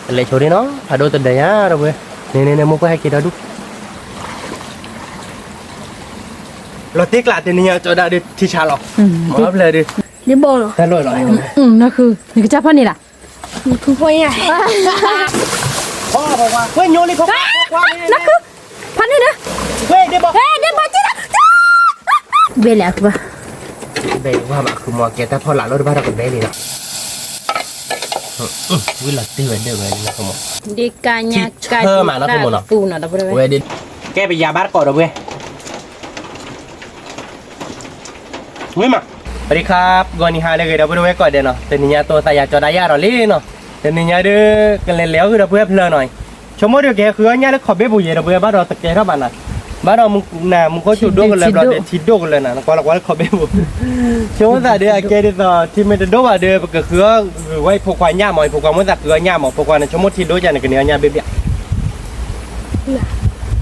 le chori no ado tanda ya rồi nè mua cái kia đó đúc lo tiếc lại thì nhiều cho đã đi thi trà lọ mở lên đi đi bộ rồi ta lôi lại nóคือนี่ก็จับพันนี่ล่ะ คือพ่อใหญ่ พ่อบอกว่าเว้ยโยนเลยพ่อนั่นคือพันนี่นะ เว้ยเดี๋ยวบอก เฮ้ยเดี๋ยวมาจินะเบลแล้วคือว่า เบลว่าแบบคือมัวแกแต่พอหลังรถบ้านเราเป็นเบลเลยเนาะวิลาตีเวนเดอร์เวนนะคุณหมอ di kanya kaya tu nak dah boleh เว้ยดิแกไปยาบ้านก่อนเว้ยเว้ยมาสวัสดีครับก่อนนี้ฮาเลยเดี๋ยวไปดูไว้ก่อนเดี๋ยวเนาะแต่นี่ตัวตายาจอดายาเราลี่เนาะแต่นี่เด้อกันเลยแล้วคือเราเพื่อเพลินหน่อยชมว่าเดี๋ยวแกคือเนี่ยแล้วขอบเบี้ยบุญเราเพื่อบ้านเราตะแกเท่าบ้านน่ะบ้านเรามึงน่ะมึงก็จุดดวงกันเลยเราเดี๋ยวทิดดวงกันเลยนะก็เราก็ขอบเบี้ยบุญชมว่าเดี๋ยวแกเดี๋ยวที่ไม่ได้ดวงเดี๋ยวก็คือไว้พกควายย่าหมอยพกควายมันจะคือย่าหมอพกควายในชมว่าทิดดวงจันทร์กันเนี่ยย่าเบี้ย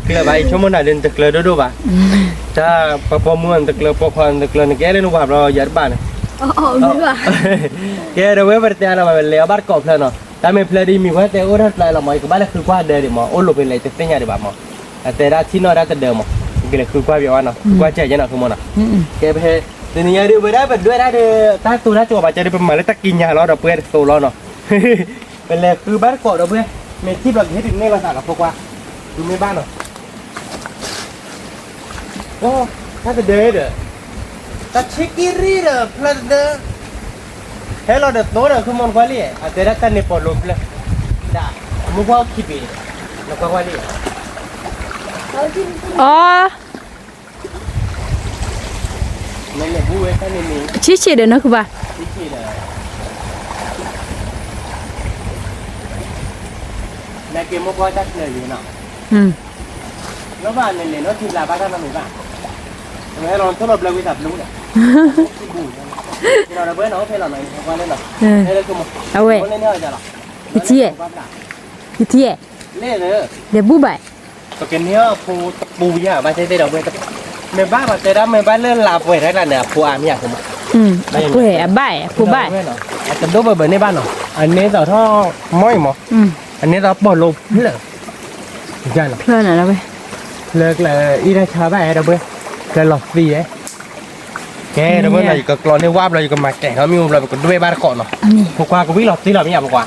คืออะไรชมว่าน่ะเดินตะเกียบดูป่ะถ้าพอมือตะเกียบพอควายตะเกียบเนี่ยแกเล่นว่าเราหยาดบ้านไม่ว่าแกเราเว้ยประเทศเราเป็นเลี้ยบาร์กอล์ฟเลยเนาะแต่ไม่เพลย์ดีมีไว้แต่โอ้รัดเลยเราไม่ก็บ้านคือกว่าเดิมมั้งโอ้ลูกเป็นอะไรจะเป็นยังไงบ้างมั้งแต่ร้านที่นอรัดเดิมมั้งก็เลยคือกว่าเยอะเนาะกว่าเจ๊ยังเนาะคือมั้งนะแกไปเดี๋ยวนี้เดี๋ยวไปได้ไปด้วยได้เดี๋ยวถ้าตัวน่าจะว่าจะได้เป็นมาเลยตะกินยาเราเดี๋ยวเพื่อนโตแล้วเนาะเป็นเลยคือบาร์กอล์ฟเราเพื่อนเมทิบเราเห็นถึงในภาษาเราพวกว่าดูไม่บ้านเนาะโอ้ถ้าจะเดินเด้อถ้าเช็คอีรีเด้อเพลย์เด้อHello, the door is on quali. Atera kan ne polo pla. Da. Muka kipi. Muka quali. อ๋อ Nene buwe kan ni. ชี้ๆเด้อนะคือว่า Kipi dah. Nak ke muka tak lagi nak. Lepas ni no tidak apa kan nak. Saya orang tu belum bisa belum dah. Kita dah buat nak pelak nak, bukan nak. Ini tu mu. Awe. Boleh ni aja lah. Kecil. Kecil. Le le. Dia bubai. Tokennya pu ya, macam tu dah buat. Memang macam dah memang le lap buat dah ni, pu am ya semua. Apa abai, pu bai. Ada dua beberapa ni ban no. Ini dah thau moi mo. Ini dah polo le. Jangan. เพลินน่ะเว้ย Le le, ini cah bai dah buat. Le lop siแกเดี๋ยวเมื่อไหร่ก็กรอนในวาบเราอยู่กับมาแก่เขามีเราก็ด้วยบ้านเกาะเนาะพวกว่าก็วิ่งหลบที่เราไม่อยากพวกว่า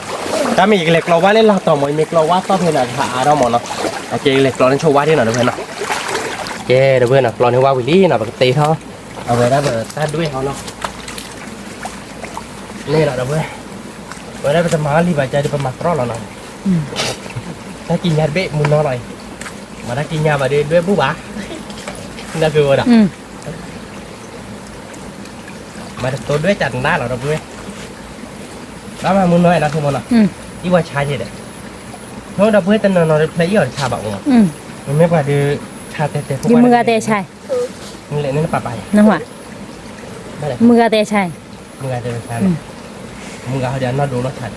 ถ้ามีเหล็กเราว่าเล่นเราต่อหมดมีเราว่าต้องเพลินหาเราหมดเนาะโอเคเหล็กเราเล่นโชว์ว่าที่หน่อยเพื่อนเนาะแกเดี๋ยวเพื่อนเนาะกรอนในวาบวิลลี่เนาะปกติเขาเอาไว้ได้เบอร์ตัดด้วยเขาเนาะนี่แหละเดี๋ยวเพื่อนไว้ได้ไปทำมาลีบใจจะไปมักรอดเราเนาะถ้ากินยาเบะมุนน้อยมาถ้ากินยาแบบด้วยผู้บ้านั่นคือว่ามาตัวด้วยจัดหน้าเราด้วยแล้วมามุนน้อยนะทุกคนนะที่ว่าชาเจ็ดเพราะเราเพื่อนตอนนอนเพลย์ชาแบบงมันไม่ว่าดูชาเตะอยู่มือเตะชัย นี่แหละนี่ป่าไป นั่นว่ะมือเตะชัย มึงอาจจะชามึงอาจจะน่าดูน่าชัด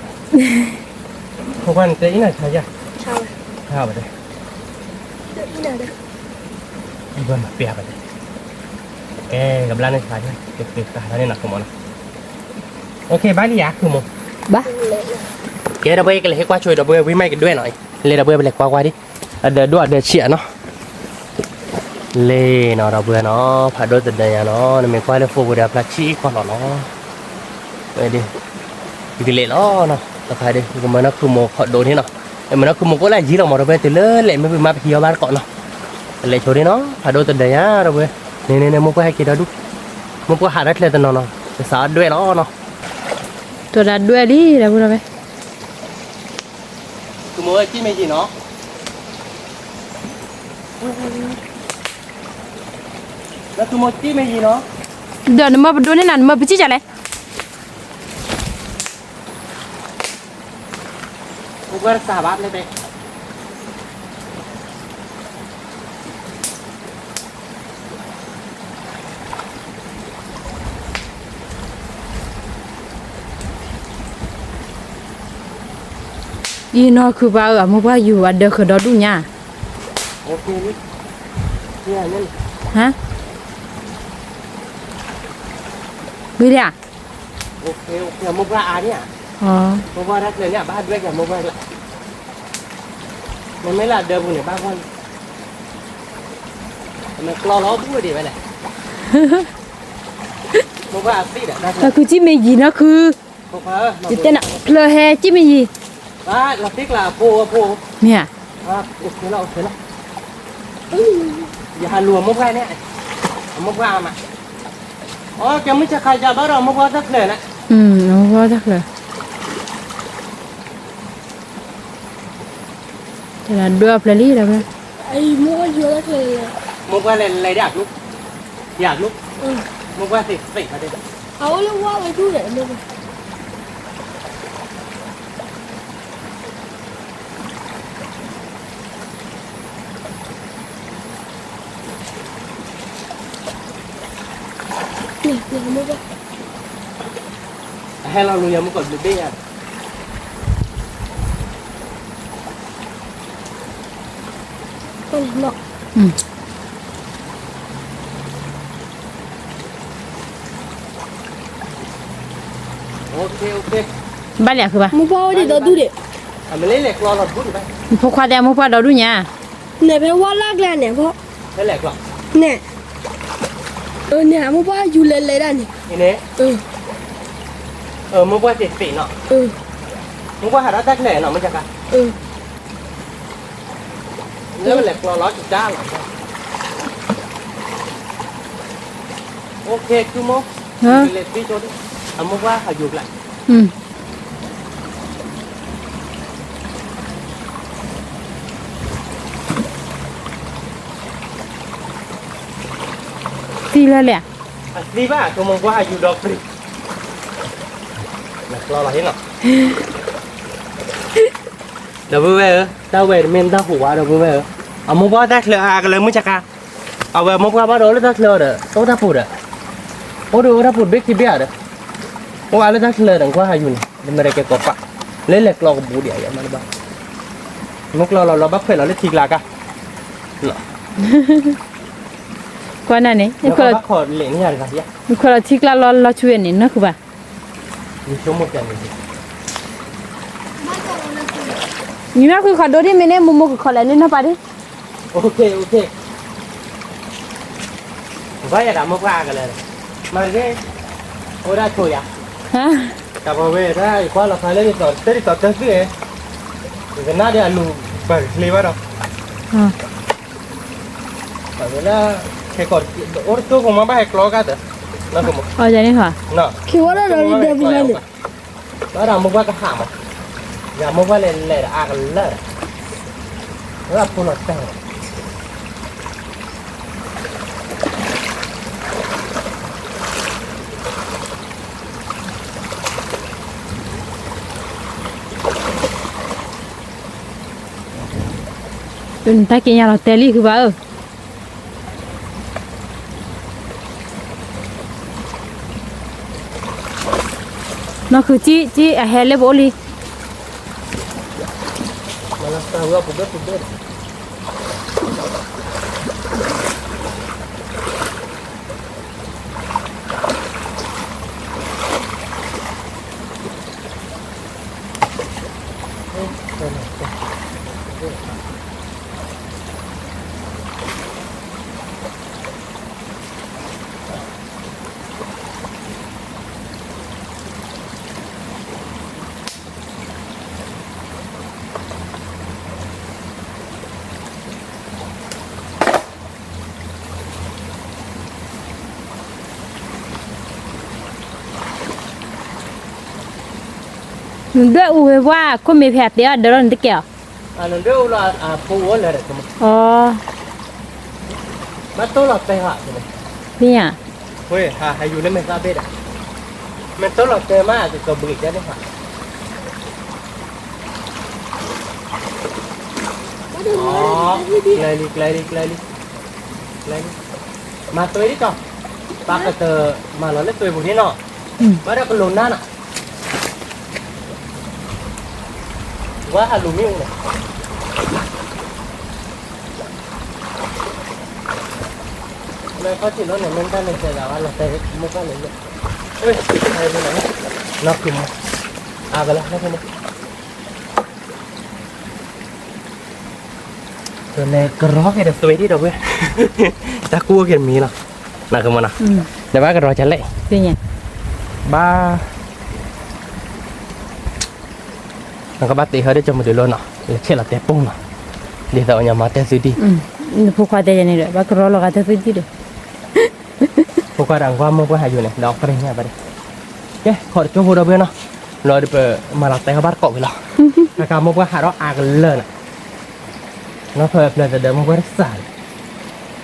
พวกมันเตะอีน่าชาจ้ะชาไปเลยอีบ้านเปียไปเลยแกกับร้านในชาเนี่ยเก็บตาท่านนี่หนักขโมยโอเคบ้านนี่ยากขโมย บ้า แกดับเบิลกันเลยให้กว่าช่วยดับเบิลวิ่งไม่กันด้วยหน่อยเลยดับเบิลไปเลยกว่าดิเดี๋ยวด้วยเดี๋ยวเฉียเนาะเลยเนาะดับเบิลเนาะผ่านด้วยแต่เดียวเนาะนี่ไม่ค่อยได้ฟูบุรีพลัดชี้ก่อนเนาะไปดิดีเลยเนาะต่อไปดิก็มันนักขโมยขอโดนที่เนาะไอ้มันนักขโมยก็เลยยืมเราหมดดับเบิลตีเลยไม่ไปมาเที่ยวบ้านก่อนเนาะเลยช่วยดิเนาะผ่านด้วยแต่เดียวดับเบิลนี่มุกก็ให้กินได้ดูมุกก็หาได้เลยแต่เนาะจะสาดด้วยเนาะตัวดัดด้วยดิเดี๋ยวพูดไปกูมือจี้ไม่จีเนาะแล้วกูมือจี้ไม่จีเนาะเดี๋ยวมาดูนี่นั่นมาไปจี้จัดเลยกูก็สาบานเลยไปอีนอคือว่ามุกว่าอยู่อันเดอร์คือดอดูเนี่ยโอเคนี่เนี่ยนั่นฮะไม่ได้โอเคมุกว่าอันเนี่ยอ๋อมุกว่ารักเลยเนี่ยบ้านด้วยกันมุกว่า มันไม่ละเดิมกูเนี่ยบ้างคนมันกลอล้อพูดดีไปเลยมึงว่าสิเด้อได้ แต่คือจิไม่ยีนะคือ พวกเขา จิเต้นอ่ะเลยแฮจิไม่ยี ว่าเราติ๊กละโพ เนี่ย ว่าโอเคแล้วอย่าหันรวมมุกไว้เนี่ยมุกว่ามาอ๋อแกไม่จะใครจะบ้าเรามุกว่าสักเลยนะ น้องก็จักเลยแต่ละเดือบเลยลี่แล้วเนี่ย ไอ้มัวอยู่แล้วเลย มุกว่าอะไรอยากลุกมุกว่าสิมาดิ เอาเรื่องว่าไปดูไหนมึงเนี่ยมึงก็ ให้เรารู้ยังมุกกดดูดิอ่ะ มันหนัก โอเค บ้านแหลกคือปะ มึงพ่อดิเราดูดิ อ่ะมันเล่นเหล็กรอหลอดพูดไป พวกควาแดงพวกควาดอดูเนี่ย เนี่ยแปลว่าลากแรงเนี่ยเพราะ เล่นเหล็กหรอ เนี่ยเนี่ยมึงพ่ออยู่เลยได้เนี่ย นี่เนี่ยมุกว่าสิเนาะมุกว่าหาได้แค่เนาะมันจะกันแล้วมันเหล็กรอล้อจุดจ้าหรอโอเคคือมุกเล็กพี่โจดิมุกว่าเขาอยู่แหละ ตีเลยแหละ ดีป่ะตัวมุกว่าอยู่ดอกปรีเหล็กรอล้อเห็นหรอเดี๋ยวเว้ยตาเวรเมนตาหัวเดี๋ยวเว้ยมุกว่าได้เลยกันเลยมึงจะกันเอาแบบมุกว่าบ้าเราเลยได้เลยเด้อต้องตาปูดอ่ะโอ้ดูตาปูดเบกที่เบี้ยเด้อโอ้อะไรได้เลยดังว่าอยู่นี่มันไม่ได้เกี่ยวกับปะเล่นเหล็กรอกับบูเดียอย่างมันบ้างมุกเราบักเพื่อนเราเล่นทีกลากะเหรอก ว่านั่นนี่ แล้วก็บักขอเหรียญนี่อะไรกันเนี่ย มีคนละทิกละเราช่วยนี่นะคือปะ มีชั่วโมงกันเลย นี่นะคือขอโดที่ไม่เนี่ยมุมคือขออะไรนี่นะปะดิ โอเคว่าอย่าด่ามุกว่ากันเลยมาเรื่อยโอ้ได้ช่วยอ่ะ ฮะ กับเว้ยได้ความเราใครเล่นต่อเตะต่อจังสิเอ๋เป็นหน้าเดียวลูเปิดคลีว่าเราแต่เวลาแค่กดโอ้ตัวของมันไม่ให้กรอกกันเด้อนั่นก็มั้ง เอาใจนี่ค่ะ เนาะ คิดว่าเราเดินไปเลยเนี่ย แล้วเรามุกว่าก็หามอ่ะอย่ามุกว่าเล่นเล่นอากันเล่นแล้วพูดหน่อยแต่ เป็นตากินยาเราเตลี่คือปะnóคือจีแฮเลโบลี malah tahu apa betulด้วยอูว่าคนมีแผลเดียวเดี๋ยวเราจะเกี่ยว anu dia ulah apa wala dah cuma อ๋อ betul lah teh ha cuma เนี่ย weh ha hayu ni mesa beda betul lah teh mah ke beri jadi ha oh kelali ma toi đi cho pak kata malah le toi buni no pada peluna nak wah aluminium ni Mai có chỉ nó này men ta này sẽ là tay mua cái này. Ơi, đây bên này. Nó kìm. À cái này nó không. ตัวเล็กกระรอกไอ้เด็กตัวที่เราเว้ยตะกู้กันมีเนาะน่าคือมันนะเดี๋ยวบ้ากระรอกจะเละ เป็นไง บ้าแล้วก็บ้าตีเขาได้จมมาดูโลนเนาะเชื่อละเตะปุ้งเนาะเดี๋ยวเราอย่ามาเตะสุดดี ผู้ควาแต่ยังนี่เลยว่ากรอลก็จะซื้อที่เด้ พวกเราดังว่ามึงก็หายอยู่เนี่ยดอกก็ได้เนี่ยไปดิเย้ขอจบพูดเอาเพื่อนเนาะเราเดี๋ยวไปมาลักเตะเขาบ้านเกาะไปแล้วนะครับมึงก็หาเราอ่านเลยนะnó phơi phơi từ đêm qua sải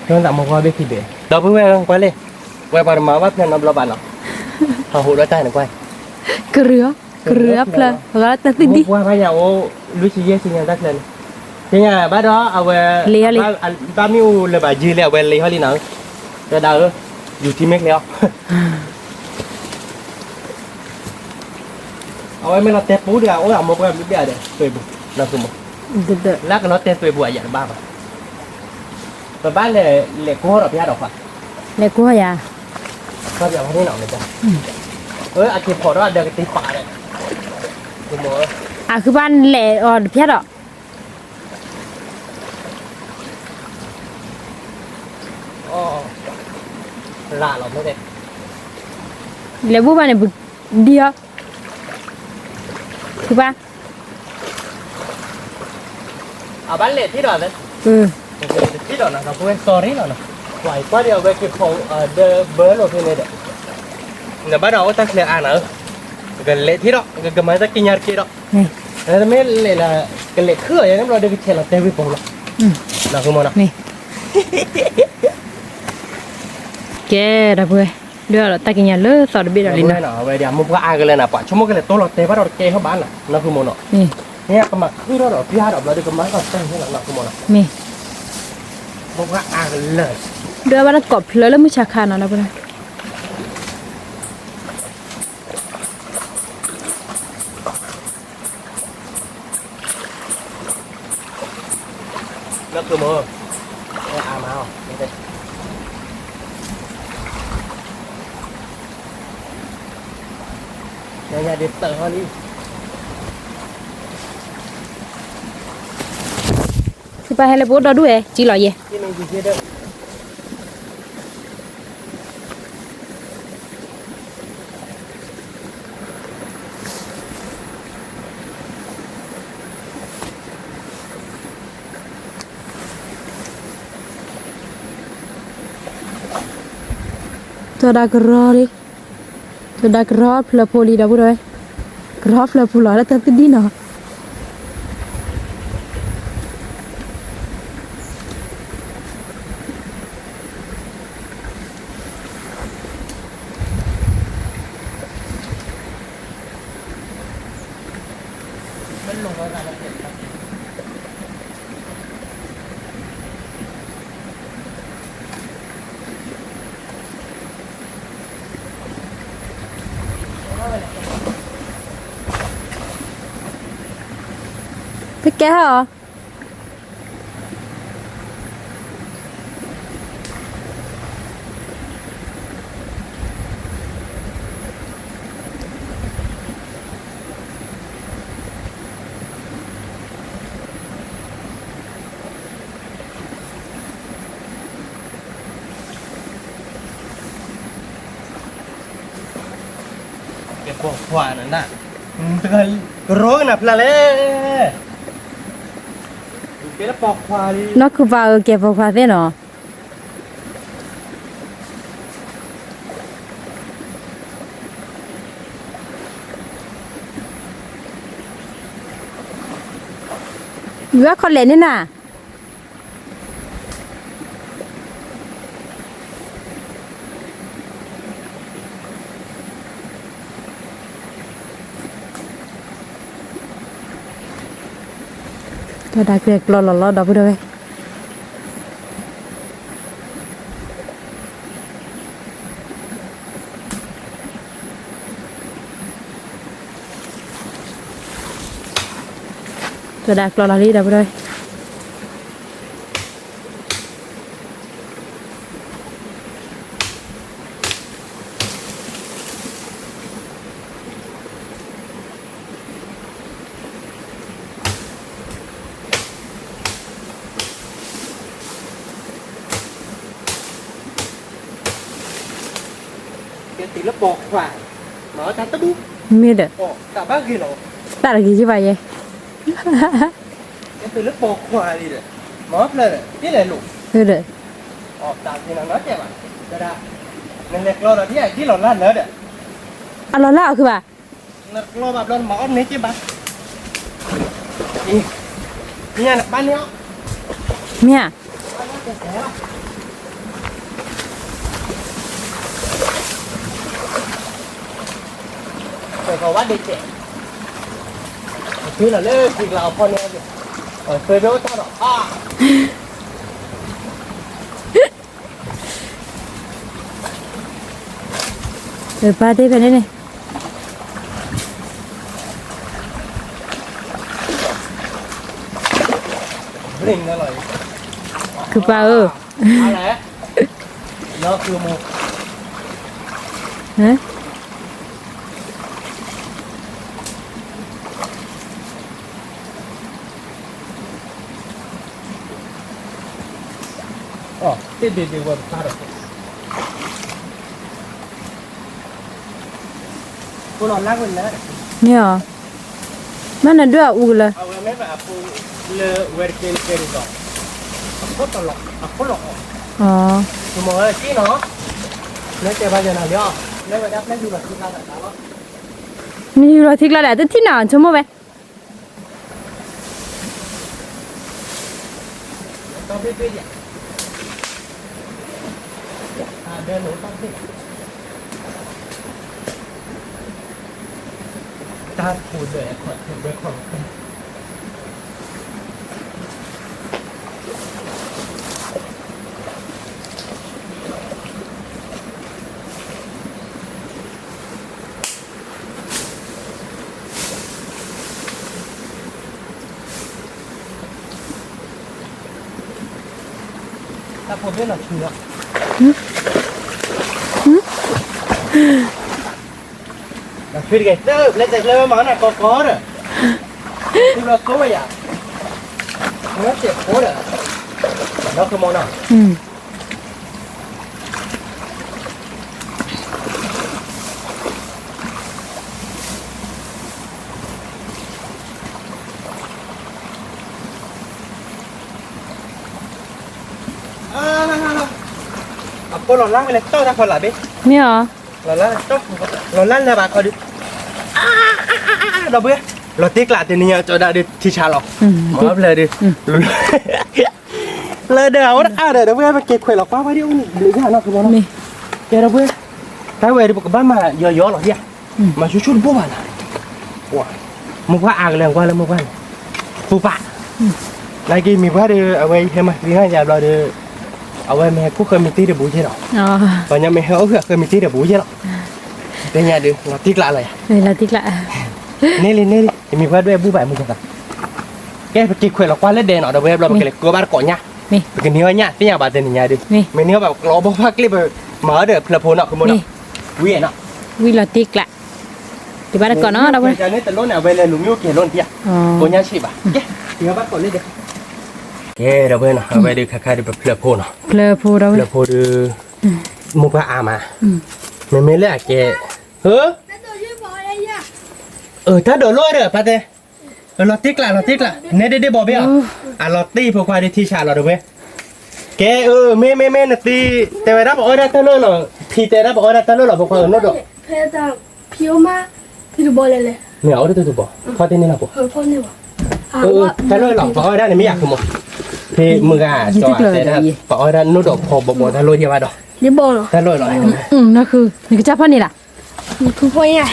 nó làm một qua biết gì để đâu mới quay quay lên quay vào mà bắt nên nó lo bàn nào họ hụt đôi tay này quay เกลือเพลก็จะติดดิ qua bây giờ ô lúc chị về xin nhà đất lên thế nhà bác đó ở về ba miu là bà dư leo về lấy hơi đi nữa cho đỡ dù chi mấy leo ở đây mình là tép bú đi à ôi một cái biết đây tuyệt là cùng một เด้อ lát nó tên tuyệt bùa vậy ba mà và bác lệ cô ở phía đâu phải ๆแล้วกูอย่า ก็จะเอาที่หนองเลยจ้ะอาชีพพอแล้วเดินตีป่าเลยคุณหมอ คือบ้านแหล่อ่อนเพียดอ่ะ อ๋อลาเราไม่ได้ แล้วผู้บ้านเนี่ยเดียวคือบ้าน เอาบ้านเล็ดที่ดอนเลยที่ดอนนะครับเพื่อนสอรี่หน่อยนะไหวก็เดี๋ยวไปเก็บของเดอเบอร์โหลดที่นี่เด็กเดี๋ยวบ้านเราตั้งเสียอ่านเออกันเล็ดที่ดอกกันมาจะกินยาที่ดอก นี่ แล้วไม่เล็ดละกันเล็ดคืออย่างนั้นเราเดินไปเชลล์เต้ไปปงละนะคุณหมอนะ นี่แกระเบ้อเดี๋ยวเราตะกินยาเลิศสอดบิดอะไร นี่ นะ นะเดี๋ยวมึงก็อ่านกันเลยนะป่ะชั่วโมงกันเลยตัวเราเต้ว่าเราเกย์เข้าบ้านน่ะนะคุณหมอเนาะ นี่ เนี่ยก็มาคือเราพี่ฮาร์ดเราเดินกันมาก็เต้นให้หลังๆคุณหมอนะ นี่ มึงก็อ่านกันเลย เดี๋ยววันกบเพลแล้วมือชาคานะนะเพื่อน nó cứ mơ à mau nhà điện tử hơn đi คือไปให้เลยปุ๊ดเราด้วยจีหล่อเย่ cái này gì kia đâu ตัวดากรอดิตัวดากรอเพลโพลีดาบุด้วยกรอเพลโพลาแล้วตัดดีนะ พี่แกเหรอเก็บพวกขวานั่นน่ะตึกร้อนน่ะพลาเล่เก็บปอกขวาดิ นกคือว่าเก็บพอเส้นเหรออยู่ว่าคนเล่นนี่น่ะตัวดาเกล็ดหล่อๆดับไปด้วยตัวดาหล่อๆนี่ดับไปด้วย thì nó bọt khoản nó ta tất đúc mê được cả bác kia nó ta là gì chứ vậy cái từ lớp bọt khoản đi rồi móp lên cái này lục mê được tạm thì nó nói chè mà cho ra nên lẹt lo là cái lon lan nữa đấy à lo lạ cơ bà lo bạp lon máu nấy chứ bác nhà là ban nhá mẹ phải có bắt đi trẻ thứ là lê thì là con em ở phơi đỗ cho nó rồi ba đây về đây này linh nó lại cứ ba ơ lẽ nó cứ một hả cái điều quan ta được cô nói lắc lên đấy nhờ mana dua ula mấy bạn phụ le working cái đó có lọ nhưng mà cái nó lấy cái bao giờ nào đó lấy vào đắp lấy du lịch chúng ta tại đó như là thích là để tới thế nào cho mua về tao biết vậy đơn nữa tao biết ta phụ để khoảng ta phụ biết là chưa là chưa đi cái lên dậy lên món này có rồi nhưng mà có bây giờ nó sẽ có rồi nó không món nào cô lon lăn cái này tôi ra còn lại biết nhờ lon lăn tốt lon lăn là bà coi đi đâu biết lon tiếc lại thì nhờ cho đã đi thi trà lọ mở lên đi lên đều đó để đâu biết mà kịp khỏe lọ quá đi ông lấy ra nó không nó cái đâu biết cái về đi một cái bán mà giờ gió lọ kia mà chút chút bố bà này wow một quả ăn liền qua lên một quả phụ bạ lại kia mình qua đi ở đây thêm mà đi hai nhà rồi đi ở đây mẹ cũng khơi mình tí được bùi chứ đâu và nhà mẹ hở khơi mình tí được bùi chứ đâu đây nhà được nó tiếc lại rồi đây là tiếc lại nè đi thì mình qua đây bùi bài một cái cái phải kịp khỏe là qua lên đèn ở đâu em làm cái này cơ bản cỏ nha cái níu nha tí nhà bà tên nhà đi mình níu bảo ló bóc phát clip mở được là phone nọ cái món nọ quý nọ quý là tiếc lại thì bắt còn nó đâu vậy cho nên từ lúc nào về là lùm yêu kia luôn kia cô nhà chị bà thì bắt còn lên được cái đâu bên nào về đi khai được phơi phô nào phơi phô được một cái mà mình lấy cái ta đổ lôi rồi phải không lọt tiếc lại nè đi bỏ bé à lọt ti vừa qua đi thi trà lọt được bé cái mê là tiแต่ว่าbỏ ra ta lôi rồi thìแต่bỏ ra ta lôi rồi vừa qua nó được phải ta phiếu mà thì bỏ lại lại mèo đấy tôi bỏ qua tên này là bỏ bỏ này bỏ ta lôi lọt bỏ ra này mớiอยากคือหมดthì mưa gà choแต่bỏ ra nó đổ bỏ ta lôi đi vào đó đi bỏ rồi ta lôi rồi nóคือนี่ก็จับพ่อนี่ล่ะ cứ phơi nha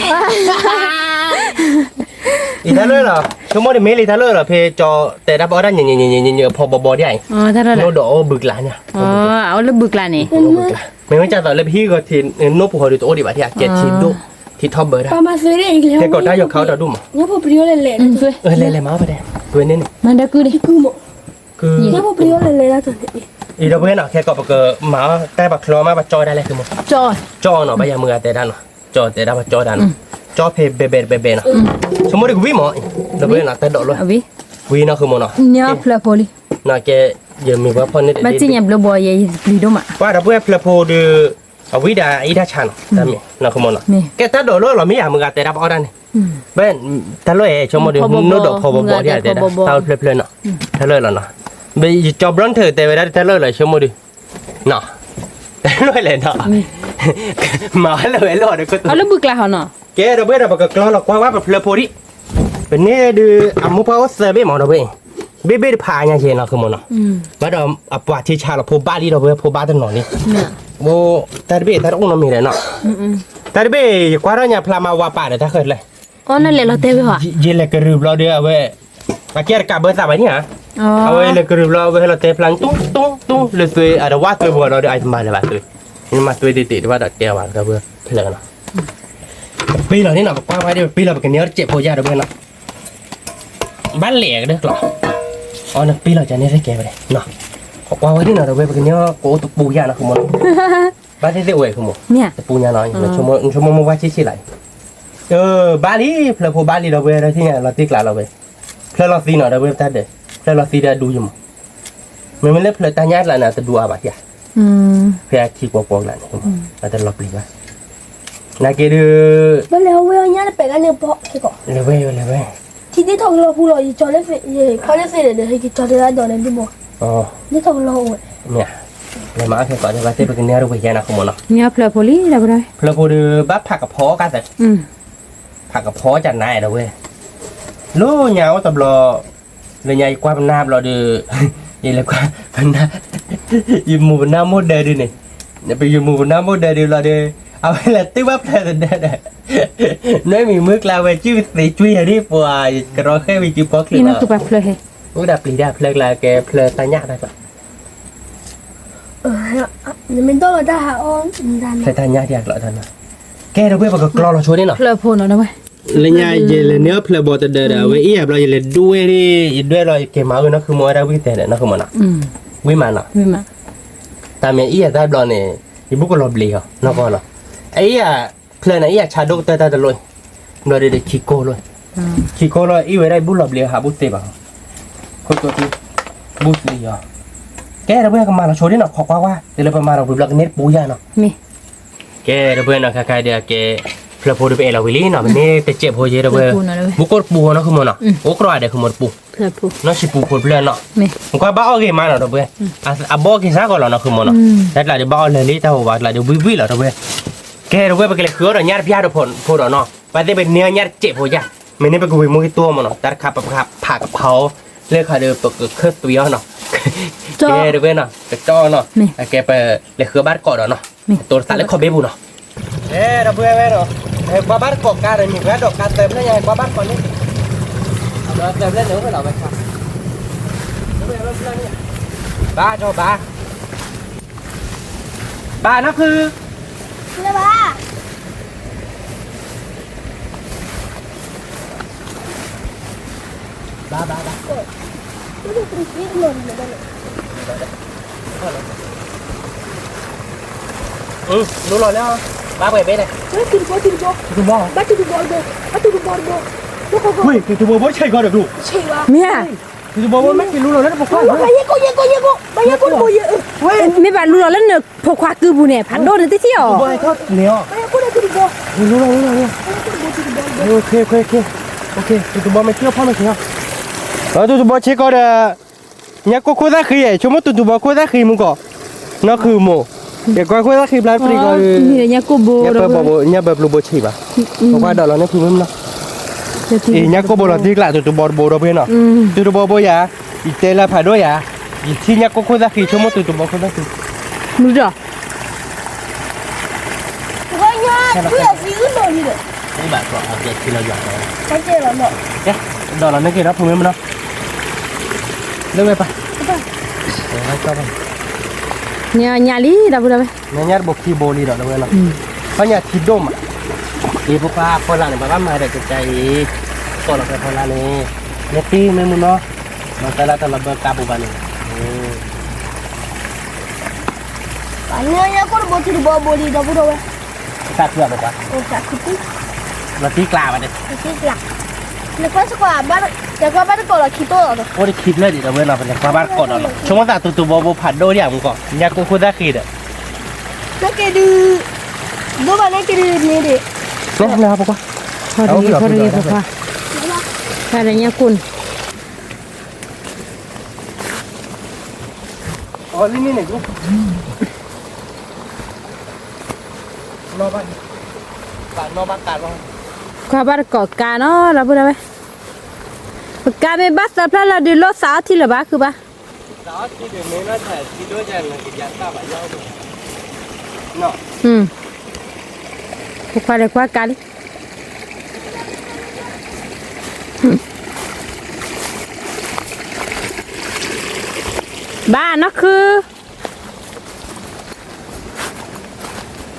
อีท่าเลยเหรอชั่วโมงนี้ไม่เลยท่าเลยเหรอเพจอแต่ถ้าบอกได้เยอะพอบอได้ถ้าได้ โนโดบึกหลานเนี่ยเอาเลยบึกหลานนี่ไม่ว่าจะต่อเลยพี่ก็ทีโนปูหัวดูตัวดีกว่าที่เจ็ดทีดูที่ท็อปเบอร์ได้ ป้ามาซื้อได้อีกแล้ว แค่กดได้ยกเขาต่อดูมั้ง เนี่ยพอเปรี้ยวเลยเลยเลยมาไปได้ตัวนี้นี่ มันได้คือดิ คือหมด คือ เนี่ยพอเปรี้ยวเลยนะตัวนี้ อีเดเวนอ่ะแค่กดปากเกอร์หมาแต่ปากคลอมาปากจอได้เลยคือมั้งจอเนาะใบยามือแต่ด้านเนาะจอแต่ด้านปากจอด้านจอเพเบเนาะสมมติกูวิ่งมั้งเดเวนอ่ะแต่โดดเลยวิ่งเนาะคือมั้งเนาะ เนี่ยเพลโพลี น่ะแกยังมีว่าพอนี่ บัดจิเนี่ยบลบอยบลีดมา ว่าถ้าเพื่อเพลโพดู เอาวิดาอีดาชานตามนะขโมยนะแกถ้าโดนรถเราไม่อยากมึงแต่รับเอาได้นี่เบ้นถ้าเลยชมดูนู้ดพอบอที่อะไรแต่ถ้าเพลินๆเนาะถ้าเลยแล้วเนาะไปจอบร้อนเถอะแต่เวลาถ้าเลยเลยชมดูเนาะแต่เลยเลยเนาะมาเลยรอดก็ตัว เอาแล้วบึกละเขาเนาะ แกเราเบ้เราบอกกล้าเรากว่าแบบเพลินพอดีเป็นนี่ดูอามุพาวเซเบ้หมอเราเบ้เบ้พาอย่างเช่นเราขโมยเนาะว่าเราอัปวาที่ชาเราพบบ้านที่เราเบ้พบบ้านถนนนี่โอ้แต่เบ้แต่องค์เรามีเลยเนาะแต่เบ้กว่าเราเนี่ยพลามาวาป่าเดี๋ยวถ้าเกิดเลย อ๋อนั่นแหละเราเต้ไปว่ะ เยลกรืบเราเดียวเว้ยมาเกี่ยกับเบอร์สามไปนี่ฮะเอาไว้เลยกรืบเราเว้ยเราเตะพลังตุ้งเลยตัวอะไรว่าตัวบัวเราได้ไอ้ทำไมเลยว่าตัวนี่มาตัวติดว่าดัดเกี่ยวว่ากับเบอร์เพลินเนาะปีเรานี่เนาะบอกว่าไว้เดี๋ยวปีเราเป็นเนื้อเจ็บโผล่ยาเดี๋ยวเบอร์เนาะบ้านเหล็กเด้อหรออ๋อนะปีเราจะเนี่ยใส่แกไปเลยเนาะบอกว่าไว้ที่เนาะเดี๋ยวเบอร์เป็นเนื้อโกตุปูยานะคุณมดบ้านที่เด็กเว้ยคุณมดเนี่ยปูยาน้อยชั่วโมงว่าชี้ไหลบ้านนี้เพลย์พอบาลีเราเว้ยที่เนี่ยเราติ๊กลาเราเว้ยเพลย์เราซีเนาะเราเว้ยตัดเด้เพลย์เราซีเด้ดูอยู่มั้งมันเล่นเพลย์ตาญาติละนะแต่ดูอะไรอ่ะเพลย์ขี้กวางๆละนี่เราจะล็อกลีวะนักเกลือ มาแล้วเว้ยเนี่ยไปกันเนี่ยเพาะที่ก่อน เลยเว้ย ที่ที่ทองเราพูดเราจอเล่นเฟย์เขาเล่นเฟย์เดี๋ยวให้จอได้โดนนั่นดิบ่ อ๋อ นี่ทองเราเว้ย เนี่ยเลยมาแค่ก่อนจะว่าเต้เป็นเนื้อรูปใหญ่นะคุณมดเนาะ เนี่ยเพลโพลีได้บ่ได้ เพลย์พอดูบ้าผักกับพอกันแต่ผักกับพอจัดนายเราเว้ยรู้เงาตบรอเลยใหญ่กว่ามันน้ำเราดูใหญ่เลยกว่ามันน้ำยืมมือน้ำหมดเดือดนี่เนี่ยไปยืมมือน้ำหมดเดือดเราดูเอาไปละตื้อว่าเพลย์เดือดน้อยมีมือกลาเวชื่อสีช่วยอะไรปัวกระโดดแค่วิจิปอกเลย นี่มันคือแบบเพลย์ โอ้ดับปลีได้เพลย์ลาแกเพลย์ตาหยาได้ปะ นี่มันต้องได้ฮะอ๋อได้ เพลย์ตาหยาที่อยากเหล่าท่านนะแกเราเว้ยบอกกรอเราช่วยนี่เนาะ เพลโพเนาะเว้ย เลยเนี่ยเจเลยเนื้อเพลย์บอตเดือดเว้ยอีแบบเราเจเลยด้วยดิด้วยเราเก็บมาเลยนะคือมัวได้วิ่งแต่เนี่ยนะคือมันอ่ะวิ่งมาเนาะ ไม่มา แต่เมียอีได้บอลเนี่ยอีบุกก็รอบเลี้ยวนะก็เนาะไอ้เพลย์ไหนอีชาดกแต่แต่เลยเราเด็กคิโก้เลยคิโก้เลยอีเวได้บุรอบเลี้ยวหาบุตรเตะบ้างคนตัวที่บุตรเลี้ยวแกเราเว้ยก็มาเราโชว์นี่เนาะขอกว่าเดี๋ยวเราไปมาเราบุบลักเน็ตปูย่าเนาะ มี แกเราเว้ยเนาะใครเดียวแกเพลย์พูดไปเอลวิลีเนาะมันนี่แต่เจ็บหัวเยอะเราเว้ยบุกก็ปูเนาะคือมันเนาะโอ้กรอเดี๋ยวคือมันปู เพลโพ เนาะชิปูคนเพลย์เนาะ มี ผมก็บ้าเอาเกมมาเนาะเราเว้ยอ่ะบอกกินซะก่อนเนาะคือมันเนาะแล้วเราเดี๋ยวบ้าเลยลิแต่ว่าเราเดี๋ยววิเราเว้ยแกเราเว้ยไปกันเลยคือเราญาติพี่เราพูดเนาะไปได้เป็นเนื้อญาติเจ็บหัวย่าไม่นี่ไปกุยมือตัวมันเนาะแต่ขับผักกับเขาเลือกเขาเดินไปเครื่องตัวเนาะแกเราเว้ยเนาะกระจ้อเนาะแกไปเลยคือบ้านก่อนเนาะตัวสัตว์เลยขอเบี้ยบุเนาะเราเว้ยเนาะqua bát cột ca rồi mình đột ca tèm nó nha qua bát còn đi rồi tèm lên nữa mới đổ vậy sao ba cho ba nó cứ เลยบ้า ba ไม่ได้เป็นที่หล่นเลย đúng rồi đó ba về bên này ไม่ถึงบอล từ bò บ้าถึงบอลลูกเขา ui từ bò bố chạy qua được đủ ใช่วะ เนี่ย từ bò bố mấy cái luôn rồi nó bò โอ้ qua ยไปยังกูไปยังกูโบย ไม่บาดรู้แล้วเนอะพอคว้าคือบุเนี่ยผ่านโดนที่เที่ยว bò này thôi nhiều ไปยังกูได้ถึงบอล luôn rồi ok từ bò mày chưa phong được chưa từ bò chạy qua là nhà cô khối ra khí ấy chúng mất từ bò khối ra khí muốn có nó khử mồ để coi khối ra khí lại phải coi นี่เนี่ยกูโบ nhà bờ bò nhà bờ lù bò chỉ bà hôm qua đó là nó khử mắm nó ý nhà cô bò là tiếc lại từ bò đâu bên nào từ bò bò ya ý tên là phải đôi ya ý khi nhà cô khối ra khí chúng mất từ bò khối ra khí รู้จ้ะ เฮ้ยเนี่ยกูอยากซื้อหน่อยดิ cái bà có ở đây khi nào dọn rồi ใช่เจ๊หรอเนาะ nhé đó là nó kia đó khử mắm nó lên đây bà để cho bà เนี่ยญาลีได้บ่ได้ nhà nhà bò khi bò đi đó đâu bên nào có nhà thịt đôm à đi bố pa phơi lại bà bắt mày để chạy còn là cái phơi lại này nhét tí mấy món nó mà cái là tao bơ cá bù bà này อันนี้เนี่ยกูบอลถึงบอลบอลได้บุรุษ cá chưa được quá โอ้จักคุก là tí cà vào đây ที่หลักแล้วก็สกว่าบ้านแต่ก็บ้านก่อนเราคิดตัวเรา ôi đi thịt lên thì đâu bên nào phải qua bát cột đó chúng ta tụt bò bò phản đôi đi à cũng có nhà cũng khôi ra khi đấy Nak kena dua nak kena ni deh. Nè apa quá พอดีพอดีพ่อถ้าอะไรเงี้ยคุณ Ồ lên này chú Nó bạn nó bạn cả rồi ข้าบ้านเกาะกาเนาะเราพูดได้ไหมกาไม่บัสแต่พระเราดูรถสาวที่หรือบ้าคือบ้า Đó chỉ để mấy nó thể chỉ đôi chân là cái dàn ta phải nhau được Nó พวกควายเลยกว่ากันบ้านเนาะคือ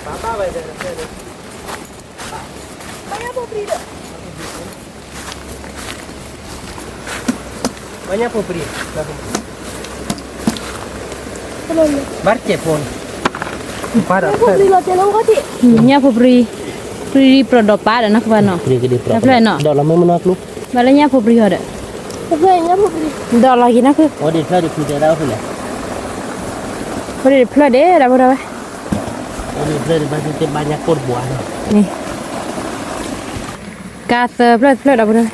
Papa bây giờ là chơi được Banyak apa beri dah? Banyak apa beri Kalau ni. Bát chẹp hồn Phát Banyak apa beri lah jalan kau ti. เนี่ยพอปรีโปรดปาดนะคือบ้านเนาะ Beri cái đi no Đó là mấy món ác lúc บ้านเนี่ยพอปรีเหรอ Apa yang apa beri? ดอลลาร์กินนะคือ Có đi theo được thì đâu phải là พอดีเพลเด้เราพูดได้ไหม Có đi theo được banyak banyak cột buah นี่กาเซอร์เพลเราพูดได้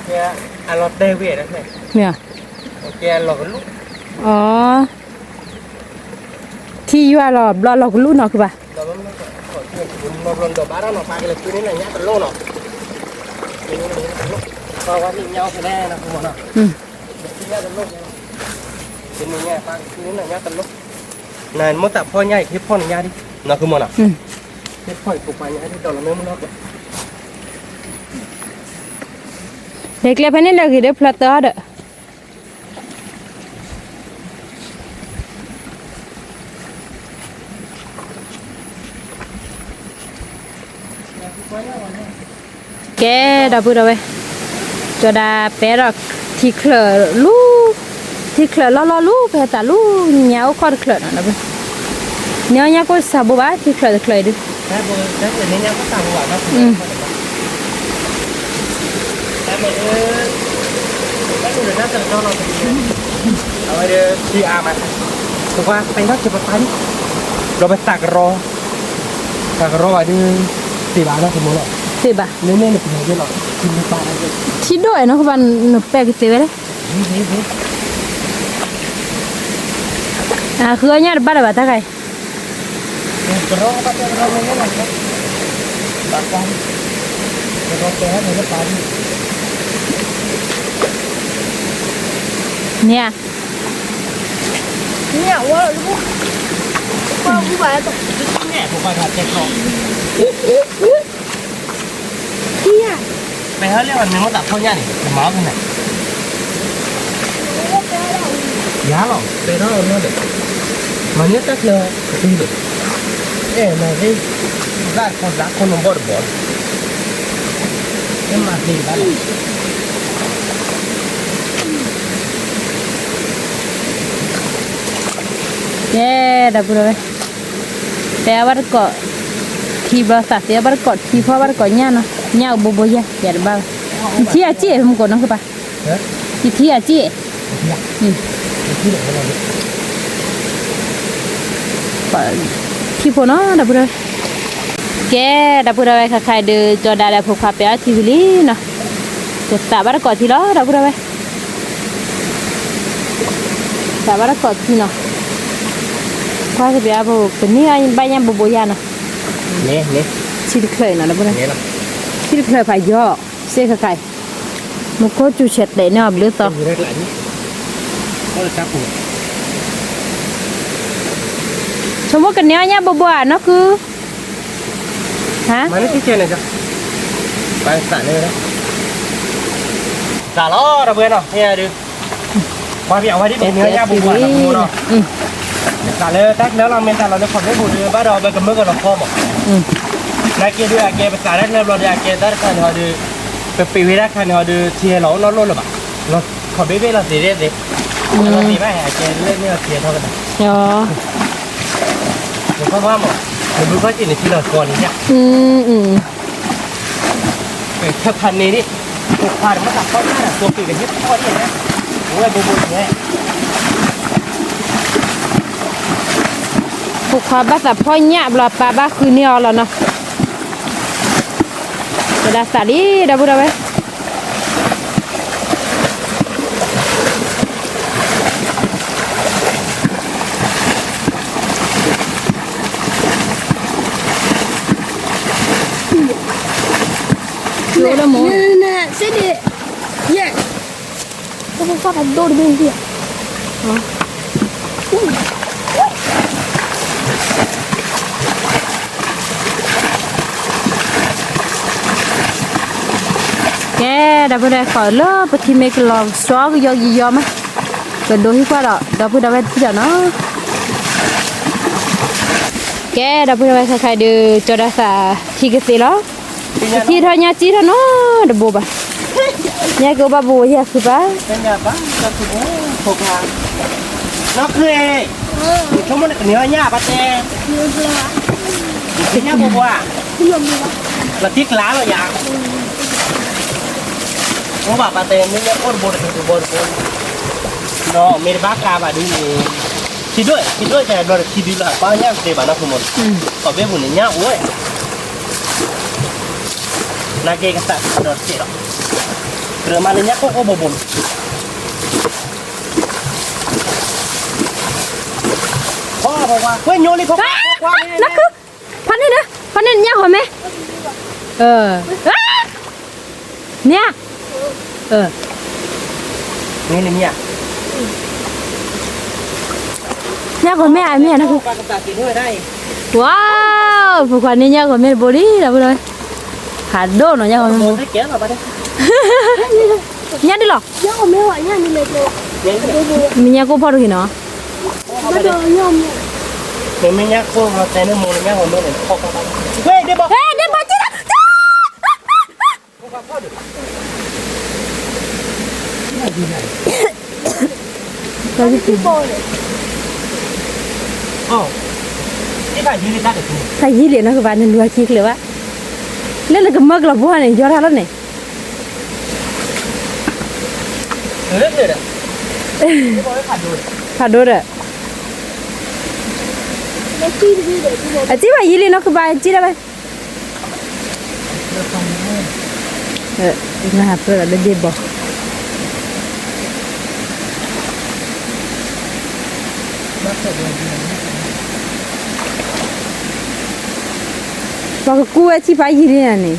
Kia ăn lọt đê về đó này เนี่ย Kia ăn lọt lúc อ๋อที่อยู่อะไรเราก็รู้เนาะคือป่ะ Đó nó có chuyện một lần đổ bát nó phá cái là cứ đến là nhát tận lô nó Cái này nhát tận lô Vào quá thì nhau phải đe nó không muốn nào อืม Nhát tận lô Cái này nhát phá cứ đến là nhát tận lô Này muốn tập phôi nhai hiếp phôi này nhai đi Nó không muốn nào อืม hiếp phôi cục bài nhai đi đó là mấy món đó เด็กเล็กนี่เราคือเด็กเพลเตอร์เด้อ แกดับพูดเอาไว้จะได้เปรอกที่เคลอลูที่เคลอล้อลูเปตาลูเหนียวคอดเคลอนะดับเหนียวเนี่ยก็สาบุบะที่เคลอเคลอดิ Thế thì nên nhau có sao mà nó Ừ. Thế mà Cái người ta từng cho nó Ở đây đi à mà Thực qua tay nó chụp tay đi Rồi phải tạc rò ở đi Thì bà nó thì muốn rồi สิบะ Nếu nên được thì nó biết rồi Thì nó bà nó biết ชิดด้วยเนาะคือมันหนูแปลกสิเว้ยคือเนี่ยบ้านอะไรบ้างท่าไง Rò bắt cho rò lên này Bà con Rò té này nó bà đi เนี่ย Ni awak lu. Kau buat tu. Nhẹ của bà thật chạy rò Iya. Mày hết liệu mình muốn tập thôi nha này Mày mở cái này Giá lắm Đây đó nó được Mà nhất tất là đi được Ê mà đi Giá con nó bỏ được bỏ Em mà gì đó แกดับพูดเอาไว้แต่ว่าก็ ที่บริษัทเสียบริกรที่พ่อบริกรเนี่ยเนาะเนี่ยบุบยะอย่าบ้าที่อาจีผมกดน้องคือปะ Hả? ที่อาจี Dạ อืม Cái này cái này ปะที่พอเนาะดับเบิลแกดับเบิลอะไรค่ะใครดูจอดาดับผูกขาเปียทีวีเนาะจะสาบริกรที่ล้อดับเบิลอะไรสาบริกรที่เนาะพอจะเปียผูกเป็นนี่ไอ้ใบยังบุบยะเนาะ Nè nè ชิดเคยเนาะดับเบิล Nè là ชิดเคยไปย่อเสียค่ะใครมันก็จูเช็ดเดเนาะเบลือต่อ Cái gì đây lại nhé Có được cắp không? สมมติกันเนี้ยเนี่ยบัวเนาะคือฮะ Mà nó cái trên này sao? Bạn xả lên đấy Xả nó là bữa nào nghe đi Qua vẹo qua đi để nữa nha bụng quả là bụng nào อืม Xả lên tách nếu là mình xả là nó còn cái bụng đi bắt đầu bên cầm mưa còn là khô mà อืม Nãy kia đưa kia xả đất lên rồi đi kia tất cả họ đi Bị bị ra khăn họ đi chia lỗ nó luôn rồi bà Nó khỏi biết là gì đấy gì Nó gì mà kia lên như là chia thôi cái này อ๋อ Đừng có hoa mà Đừng có phát triển để chia lỗ còn đi nha อืมอืม Thật thần này đi Cuộc phạt nó đặt con ra là cuộc kỳ cái hết con này nhá Đúng là bù bù nhé ผูกคอบ้าสับพ่อหยาบหลอดปลาบ้าคือเนี่ยแล้วเนาะจะได้สาลีได้บุได้ไหมดูแล้วหมู Nè, sẽ đi. Yeah. Tôi không phát hành đô đi bên kia. Kè đã vừa đây khỏi lớp bật thì mấy cái lò xóa cái do mà gần đôi qua đó đã vừa đây bây giờ nó kè đã vừa đây khai được cho đã xả thì cái gì đó chi thôi nha chi thôi nó được bù bà nha cô bà bù nha sư bà Cái nhà bác cho chị bố phục hàng. Nó khê. Không muốn được nhớ nhà bà tè. Cái nhà bố à? Là tiếc lá rồi dạ. Bố bảo bà tè mới nhớ con bố được. Nó mê bác ca bà đi thì chỉ đuổi chạy đuổi chỉ đi là bao nhiêu để bà nó không muốn. Có biết buồn nhá ui. Nah kayak kata đợt chị đó. Rồi mà lên nhắc có bồn bồn. Qua. Quên nhô đi không. Qua đi. nó cứ phát đi nha hỏi mẹ nha Nghe này nha. nha hỏi mẹ nó cứ Qua cầm tạt tiền ở đây. wow phụ quản đi nha hỏi mẹ bố đi là vừa rồi hạt đô nó nha hỏi mẹ Bồn thấy kéo vào bà đây. nha đi lọ Nhớ không mấy hỏi nha, nhưng mà rồi. mình nha cô phao được gì nó Bắt đầu nhom nha. Mình mới nhắc cô vào tay nó mồ nhắc vào mưa này khóc vào đây. Quê đi bò. ê đi bỏ chứ Cái gì bò này. Cái bài gì đi ta được không? thay gì liền nó cứ vào nên đuôi chiếc lửa lên là cái mực là bố này cho ra đó này Rất rồi đấy. Cái bò nó phản rồi. phạt đô rồi Nó chi đi để đi bò. à chứ mà gì liền nó cứ vào chi đâu vậy nó hạt rồi là bên đi bò và cái cua chi phải gì đi này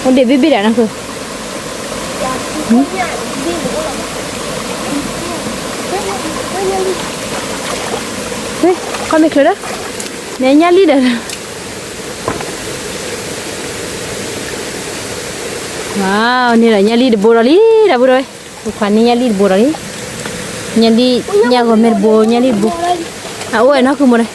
con để biết đã nó cơ đấy con mày khởi đó nè nhá đi đây wow nè là nhá đi được bồ rồi đã bồ rồi khoan nhá đi bồ rồi nhá đi nhá gọi mẹ bồ nhá đi bồ à ôi nó cứ một đây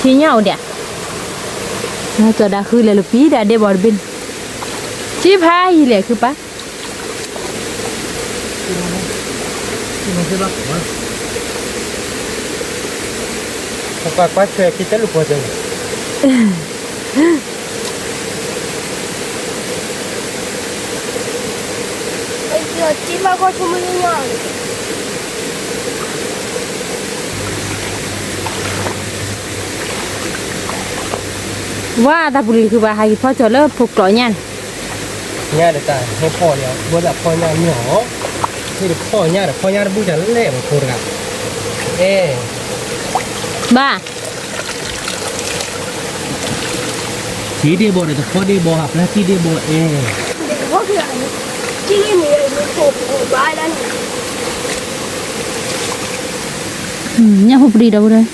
thì nhau đẻ nó cho đã khơi là lục phí đã để bỏ bên chỉ phải gì lẽ cứ bắt Quá chơi cái chất lục vào rồi. Bây giờ chỉ bao con không mới nhỏ.ว่าตาบุรีคือว่าให้พ่อจะเลิกผูกต่อยัน Nha để taให้พ่อเนี่ยบ่ละพ่อnha nhỏ. Thì đượcพ่อnha đểพ่อnha bu chả lẽ mà cô gặp. Ê. บ้า Chỉ đi bộ đểพ่อđi bộ học là chỉ đi bộ ê. Để có cái này. Chỉ cái này nó cột của bài đó. เนี่ยผูกปรีได้บ่เลย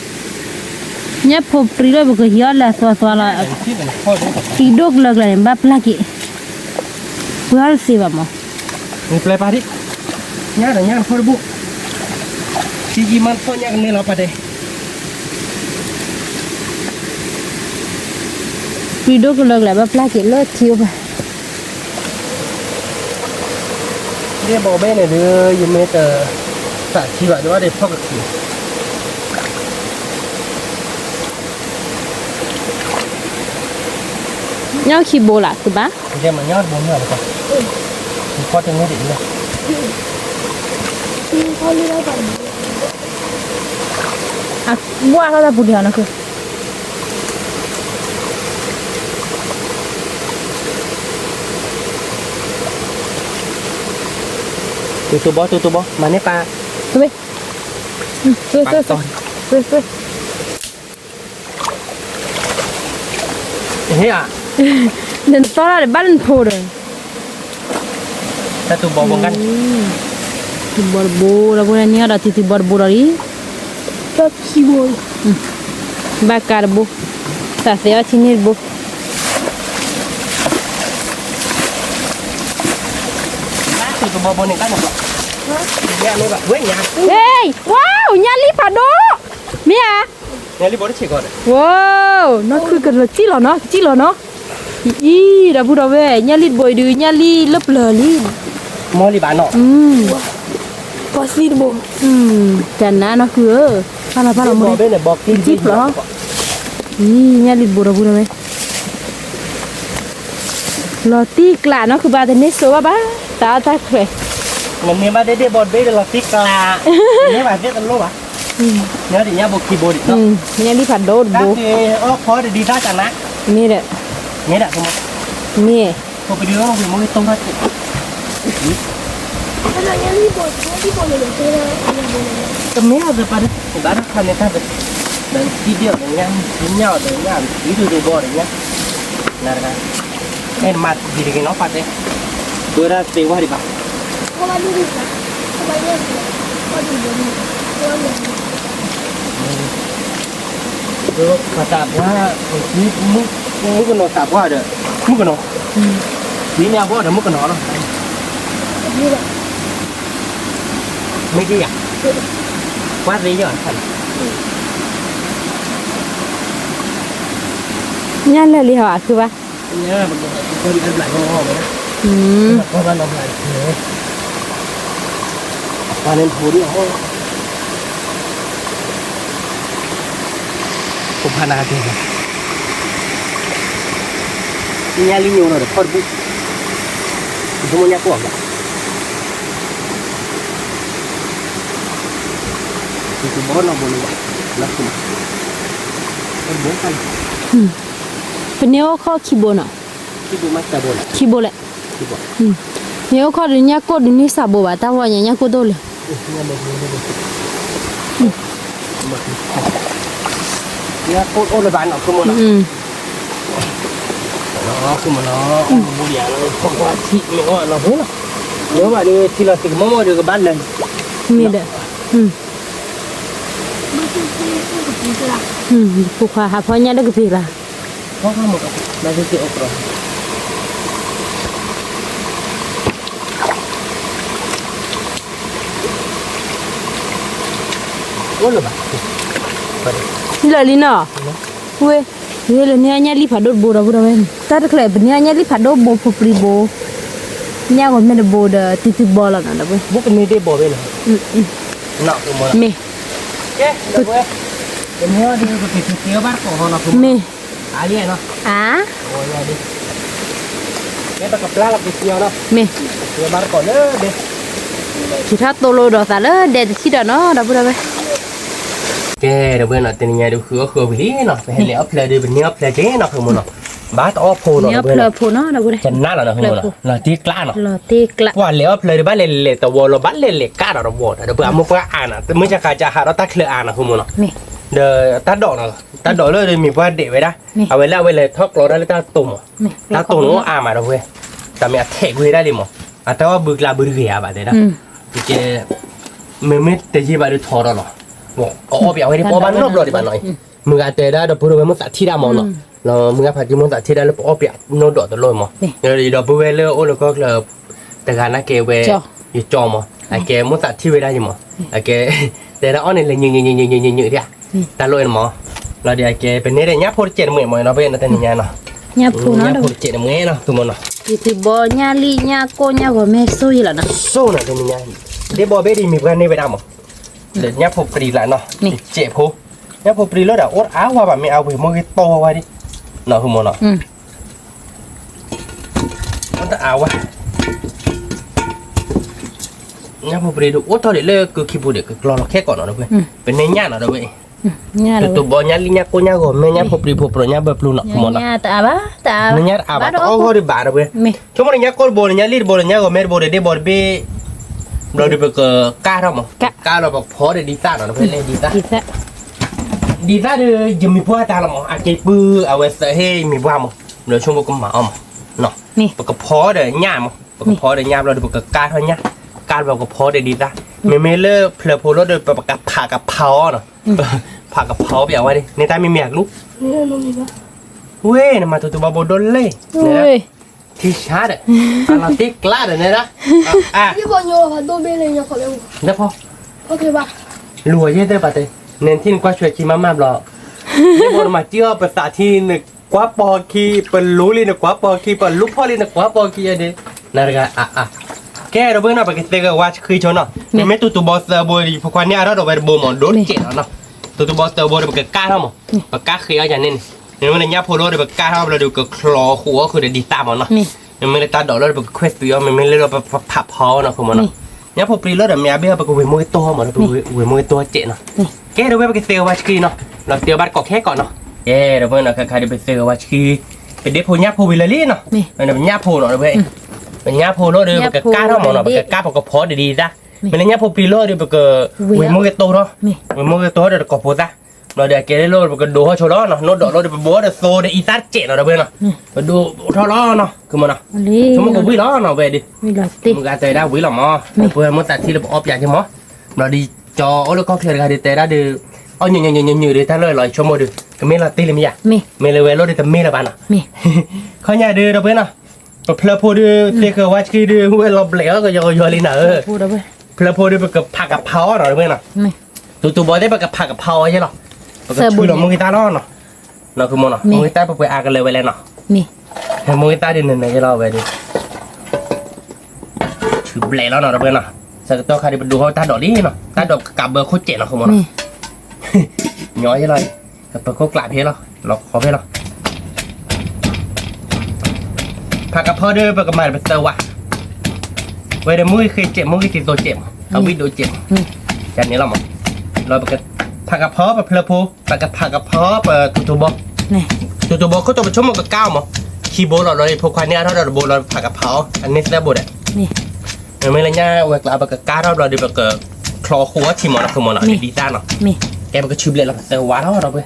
เนี่ยผูกปรีได้บ่ก็เหี่ยวละสวๆละ Chỉ làพ่อđi. ตีดกเลิกเลยบ้าปลากิเพื่อสิบ่หมอ Mình play pa đi. Nha để nhaพ่อbu. Chỉ gì màพ่อnha này là pa đây. ตีดกเลิกเลยบ้าปลากิเลิกคิวไป Đi bộ bên này đưa giùm mẹ tờ. สาธิตว่าเดี๋ยวได้พ่อกับขี้ nhau khi bồ lại từ bá เดี๋ยวมันยอดบนเหรอครับมีข้อจะไม่ดีเลย เขาเรียกว่าแบบ à qua nó ra bùn điều nó cơ ตัวบอมาเนี่ยปลา tôi biết tôi เฮ้ยอ่ะ nên to ra để bắt lên phô rồi ถ้าตัวบอบงกัน thì bò bồ là bồ này nhớ là thì bò bồ rồi ก็คีโบย ba car bồ ta sẽ ở trên này bồ ตัวบอบงเนี่ยกันหรอเนี่ยนี่แบบเว้ยเนี่ย ê wow nhà li phá đô mía เนี่ยรีบบอกได้เช็คก่อน wow nó cứ cần là chi là nó ý đã bù đâu về nhà li bồi đừ nhà li lớp lờ li มอลีบานเนาะ ก็ซีดโบ chẳng ná nó cứ pha là บอ mua เบ้เนี่ยบอกกิน chip lắm ý nhà li bù đâu về lò tí cả nó cứ ba tên nét số ba ta khỏe มันเนี่ยมาได้บอลเบ้เราติ๊กลาเนี่ยมาเบ้กันรู้ป่ะเนี่ยเดี๋ยวเนี่ยบอกคีย์บอร์ดเนาะ nhà li phá đô ก็ bố คือพอเดี๋ยวดีท่าจังนะ mía đấy เนี่ยแหละคุณ mía พอไปดูแล้วคุณมันตรงกัน อะไรเงี้ยรีบบอกเลยเดี๋ยวเจอเลยอะไรโบเลย ตรงนี้เราจะไปได้คันเนี่ยท่านเดินทีเดียวอย่างเงี้ยชิ้นเงาอย่างเงี้ยวิธีดูบอลอย่างเงี้ยนะครับเอ็นมาดีดีกันเนาะปัดเลยดูแลเสียว่าดีป่ะ เพราะว่าดูดิค่ะทำไมเนี่ยก็ดูดีเพราะว่าเนี่ย ดูภาษาว่านี่มุกกันเนาะสาบว่าเด้อมุกกันเนาะนี่เนี่ยว่าเด้อมุกกันเนาะ นี่แหละ ไม่ดีอ่ะวาดเลยย้อนทัน nhà là li hả cứ ba เนี่ยมันก็ดีหลายคนออกเลยนะก็บ้านเราหลายเลยตอนนี้พูดดิโอ้ผมพานาเองเนี่ยลิงอยู่เนาะพอดบุ๊กผมมันยากกว่าคือบ้านเราบนว่าลักษณะเป็นบ้านกัน เป็นเนี้ยข้อขี้บนอ่ะ ที่ดูมัสตาบน ขี้บนแหละ ที่บอก เนี้ยข้อเดี๋ยวนี้ก็เดี๋ยวนี้สาบว่ะแต่ว่าอย่างเงี้ยก็โดนเลย เนี่ยโคตรเลยบ้านเราคือมันเนาะคือมันเนาะบุญอย่างเราเพราะว่าที่ไม่ว่าเราเห็นเนาะเดี๋ยวว่าเดี๋ยวที่เราติดมั่วเดี๋ยวกับบ้านเลย มีเด้อ มันคือจริงๆละ ผูกขาหาพ่อเนี่ยได้กี่ปีละ เพราะว่าหมดเราจะเสียอกเราโอ้เลยบ้าน นี่เลยลินอ่ะเว้ยนี่เลยเนี่ยเนี่ยลิฟาโดบูราบูราเว้ยแต่ถ้าใครเป็นเนี่ยลิฟาโดบูฟูปรีโบเนี่ยก็ไม่ได้บูเดติติบอลแล้วนะเว้ย บุกนี่ได้บ่เป็นเนาะคือมัน เม เอ๊ะเดี๋ยวเว้ยเดี๋ยวเนี่ยดีก็ติดเสียบ้านของเราคือ เม อะไรเนาะ อ่ะ โอ้ยดิเนี่ยตะกับปลาเราไปเที่ยวเนาะ เม เที่ยวบ้านก่อนเลยเด็ก คิดว่าโตโลดอตาเลยเด็ดชิดเนาะดับบูราเว้ย แกเดี๋ยวเว้ยเนาะแต่เนี่ยเดี๋ยวคือไปดีเนาะไปเห็นแล้วเพลย์เดี๋ยวเป็นเนี่ยเพลย์เจ๊เนาะคือมันเนาะบ้านต่อโพเนาะ เนี่ยเพ เว้ย ล เนาะ โพเนาะดับบูรา จะน่าเนาะคือมันเนาะเราตีกล้าเนาะ ลอตีกละ ว่าแล้วเพลย์บ้านเล่ๆแต่ว่าเราบ้านเล่ๆกล้าเราบ่เดี๋ยวเผื่อมุกว่าอ่านอ่ะแต่มื้อจะกาจะหาเราตักเคลืออ่านเนาะคือมันเนาะ เม เดี๋ยวตัดดอกเนาะตัดดอกเลยเดี๋ยวมีว่าเด็ดไว้ได้เอาไว้แล้วไว้เลยทอกเราได้แล้วตัดตุ่มตัดตุ่มnóอ่านมาแล้วเว้ยแต่ไม่เทกไว้ได้เลยมั้งแต่ว่าบึกลาบึกเหี้ยบาดเด้นะแกไม่แต่ยี่บาดทอร์เนาะบอกอ๋อเปียวให้ได้พอบ้านรอบๆดิบ้านหน่อยมึงอาจจะได้ดอกพูดไว้มันสัตว์ที่ได้มองเนาะเรามึงอาจจะมันสัตว์ที่ได้แล้วอ๋อเปียโนดอกตะลอยมั้งเดี๋ยวดอกพูดไว้เลยโอ้แล้วก็เลยแต่การนักเกเวอยู่จอมั้งไอ้เกมันสัตว์ที่ไว้ได้ยังมั้งไอ้เกแต่ละอ้อนนี่เลยยิงเดียวตะลอยมั้งเราเดี๋ยวเกเป็นนี่ได้เนี้ยพูดเจ็ดหมื่นมั้งเนาะเป็นนั่นแต่นี่เนาะ เนี่ยพูเนาะ พูดเจ็ดหมื่นเนาะทุกคนเนาะ ติติบอเนี่ยลีเนี่ยโกเนี่ยก็ไม่สู้อยู่แล้วนะ สู้นะแต่นี่เดี๋ยวบอกเบดีมีกันนี่ไปได้มั้ง เดี๋ยวเนี่ยผมปรีละเนาะ นี่ เจ็บผู้เนี่ยผมปรีแล้วเดี๋ยวอดอ้าวว่าแบบไม่เอาไปมือโตไว้ดิเนาะคุณโมเนาะมันจะเอาวะเนี่ยผมปรีดูโอ้ตอนเด็กเลยคือคิดบุเด็กก็รอแค่ก่อนเนาะเพื่อนเป็นในย่านเนาะเว้ย เนี่ยเลย ตัวบอลเนี่ยลิเนี่ยกูเนี่ยก็ไม่เนี่ยผมปรีผมปรีเนี่ยแบบรู้เนาะคุณโมเนาะ เนี่ยตาบ้าตา เนี่ยอาบัตโอ้โหดิบาร์เว้ย ไม่ ชั่วโมงนี้ก็บอลเนี่ยลีดบอลเนี่ยก็เมย์บอลเดบอลเบเราดูไปก็ก้าเราหมดก้าเราบอกพอเดดีซ่าเนาะเพื่อนเลยดีซ่า อีซ่า ดีซ่าเดี๋ยวจะมีพวกตาเราหมดอาเก็บปื้อเอาไว้เสียให้มีบ้ามั้งเดี๋ยวช่วงพวกก็มาเอามั้งเนาะ นี่ ปกพอเดี๋ยวย่ามั้งปกพอเดี๋ยวย่าเราดูไปก็ก้าเท่านี้ก้าเราก็พอเดี๋ยวดีซ่าเมย์เลิกเพลโพลเดี๋ยวไปปกผักกับเผาเนาะผักกับเผาไปเอาไว้ดิในตามีเมียลูก นี่น้องมีปะ เว้ยนี่มาตัวบอลโดนเลย เฮ้ย ที่ชาร์ดเราติ๊กกล้าเดี๋ยวนี้นะอ่ะ นี่บอลโยค่ะตัวเบลเลยเนี่ยขอเร็ว เดี๋ยวพอ โอเคปะ รัวเยอะได้ปะเต้เน้นที่กว่าช่วยชีมาบหรอเนี่ยบอลมาเจียวภาษาที่นึกกว่าปอคีเป็นรู้เลยนึกกว่าปอคีเป็นลูกพ่อเลยนึกกว่าปอคีอะไรนั่นก็อ่ะแกเราเพิ่งน่ะไปกินเตะกับว่าคือชนเนาะไม่ตัวบอสบอลพวกนี้เราไปบ่มโดนเจ็บเนาะตัวบอสบอลไปก้าเท่ามั้งไปก้าคืออย่างนี้เนี่ยมันเนี่ยโพโลไปก้าเท่าเราดูก็คลอหัวคือเดี๋ยวดีตามมันเนาะไม่ได้ตาดอกแล้วไปเควสตัวไม่ได้เราไปผับพอเนาะคุณมันเนาะเนี่ยพอปรีแล้วเดี๋ยวแม่เบี้ยไปกูเวมือตัวมันไปเวมือตัวเจ๊เนาะแกเดี๋ยวไปกินเตะกับว่าคือเนาะเราเตะบัตรก็แค่ก่อนเนาะเดี๋ยวเพื่อนเนาะใครๆไปเตะกับว่าคือเป็นเด็กโพญ่าโพวิลลี่เนาะเป็นญ่าโพเนาะเพื่อนเป็นญ่าโพโลเดี๋ยวไปก้าเท่ามันเนาะไปก้าปกพอดีๆจ้ะเป็นญ่าโพปรีโลเดี๋ยวไปก็เวมือตัวเนาะเวมือตัวเดี๋ยวก็พอจ้ะเราเดี๋ยวแกได้โลดไปก็ดูเขาโชว์ล้อเนาะโน้ตดอกเราเดี๋ยวไปบัวเดี๋ยวโซเดี๋ยวอีซัดเจ๊เนาะเพื่อนเนาะไปดูท่อล้อเนาะคือมันเนาะ อันนี้ ชั่วโมงก็วิ่งล้อเนาะเว้ยดิ มีหลอดติ มึงอาจจะได้วิ่งหรอมอเพื่อนมึงตัดที่เราออฟอย่างใช่ไหมเราดีจอโอ้แล้วก็เคลียร์กันดีแต่ได้ดูเอาหนึ่งดีท่านเลยลอยชั่วโมงดูก็ไม่ละตีเลยมั้ยอ่ะ มี ไม่เลยเวลาดีแต่ไม่ละบ้านอ่ะ มี เขาเนี่ยดูเราเพื่อนอ่ะเพลพูดูเรียกว่าคือดูเวลาเบลก็ยอลินเออ พูดเอาไป เพลพูดูไปกับผักกับเผาเนาะเพื่อนอ่ะ มี ตัวบอลได้ไปกับผักกับเผาใช่หรอก็ช่วยเรามึงกีตาร์ล้อเนาะเราคือมึงเนาะมึงกีตาร์ไปอากันเลยเวลาเนาะ มี มึงกีตาร์ดินเนี่ยจะเราเวดิชื่อเบลแล้วเนาะเพื่อนเนาะสักตัวใครไปดูเขาตาดอกนี่เนาะตาดอกกับเบอร์โคตรเจ๋งเนาะคือมึง มี เนาะย้อยเลยกับเบอร์โคตรกลาเพลหรอเราขอเพลหรอผักกับพ่อเด้อผักกับมันเป็นเตอวะเวลามึงเคยเจ็บมึงเคยติดตัวเจ็บเอาวิดโดเจ็บจานนี้เราหมดเราไปกับผักกับพ่อแบบเพลโพผักกับพ่อแบบตัวบอก นี่ ตัวบอกเขาตัวชั่วโมงกับก้าวมั้งคีย์บอร์ดเราเลยพวกควายเนี่ยเราโบเราผักกับเผาอันนี้ได้บดอ่ะ นี่ ไม่เลยเนี่ยเวลาแบบกับก้าวเราดีแบบกับคลอหัวทีมอนะคือมอนะดีด้านเนาะ มี แกมันก็ชิบเลยเราเตอร์วาเราไป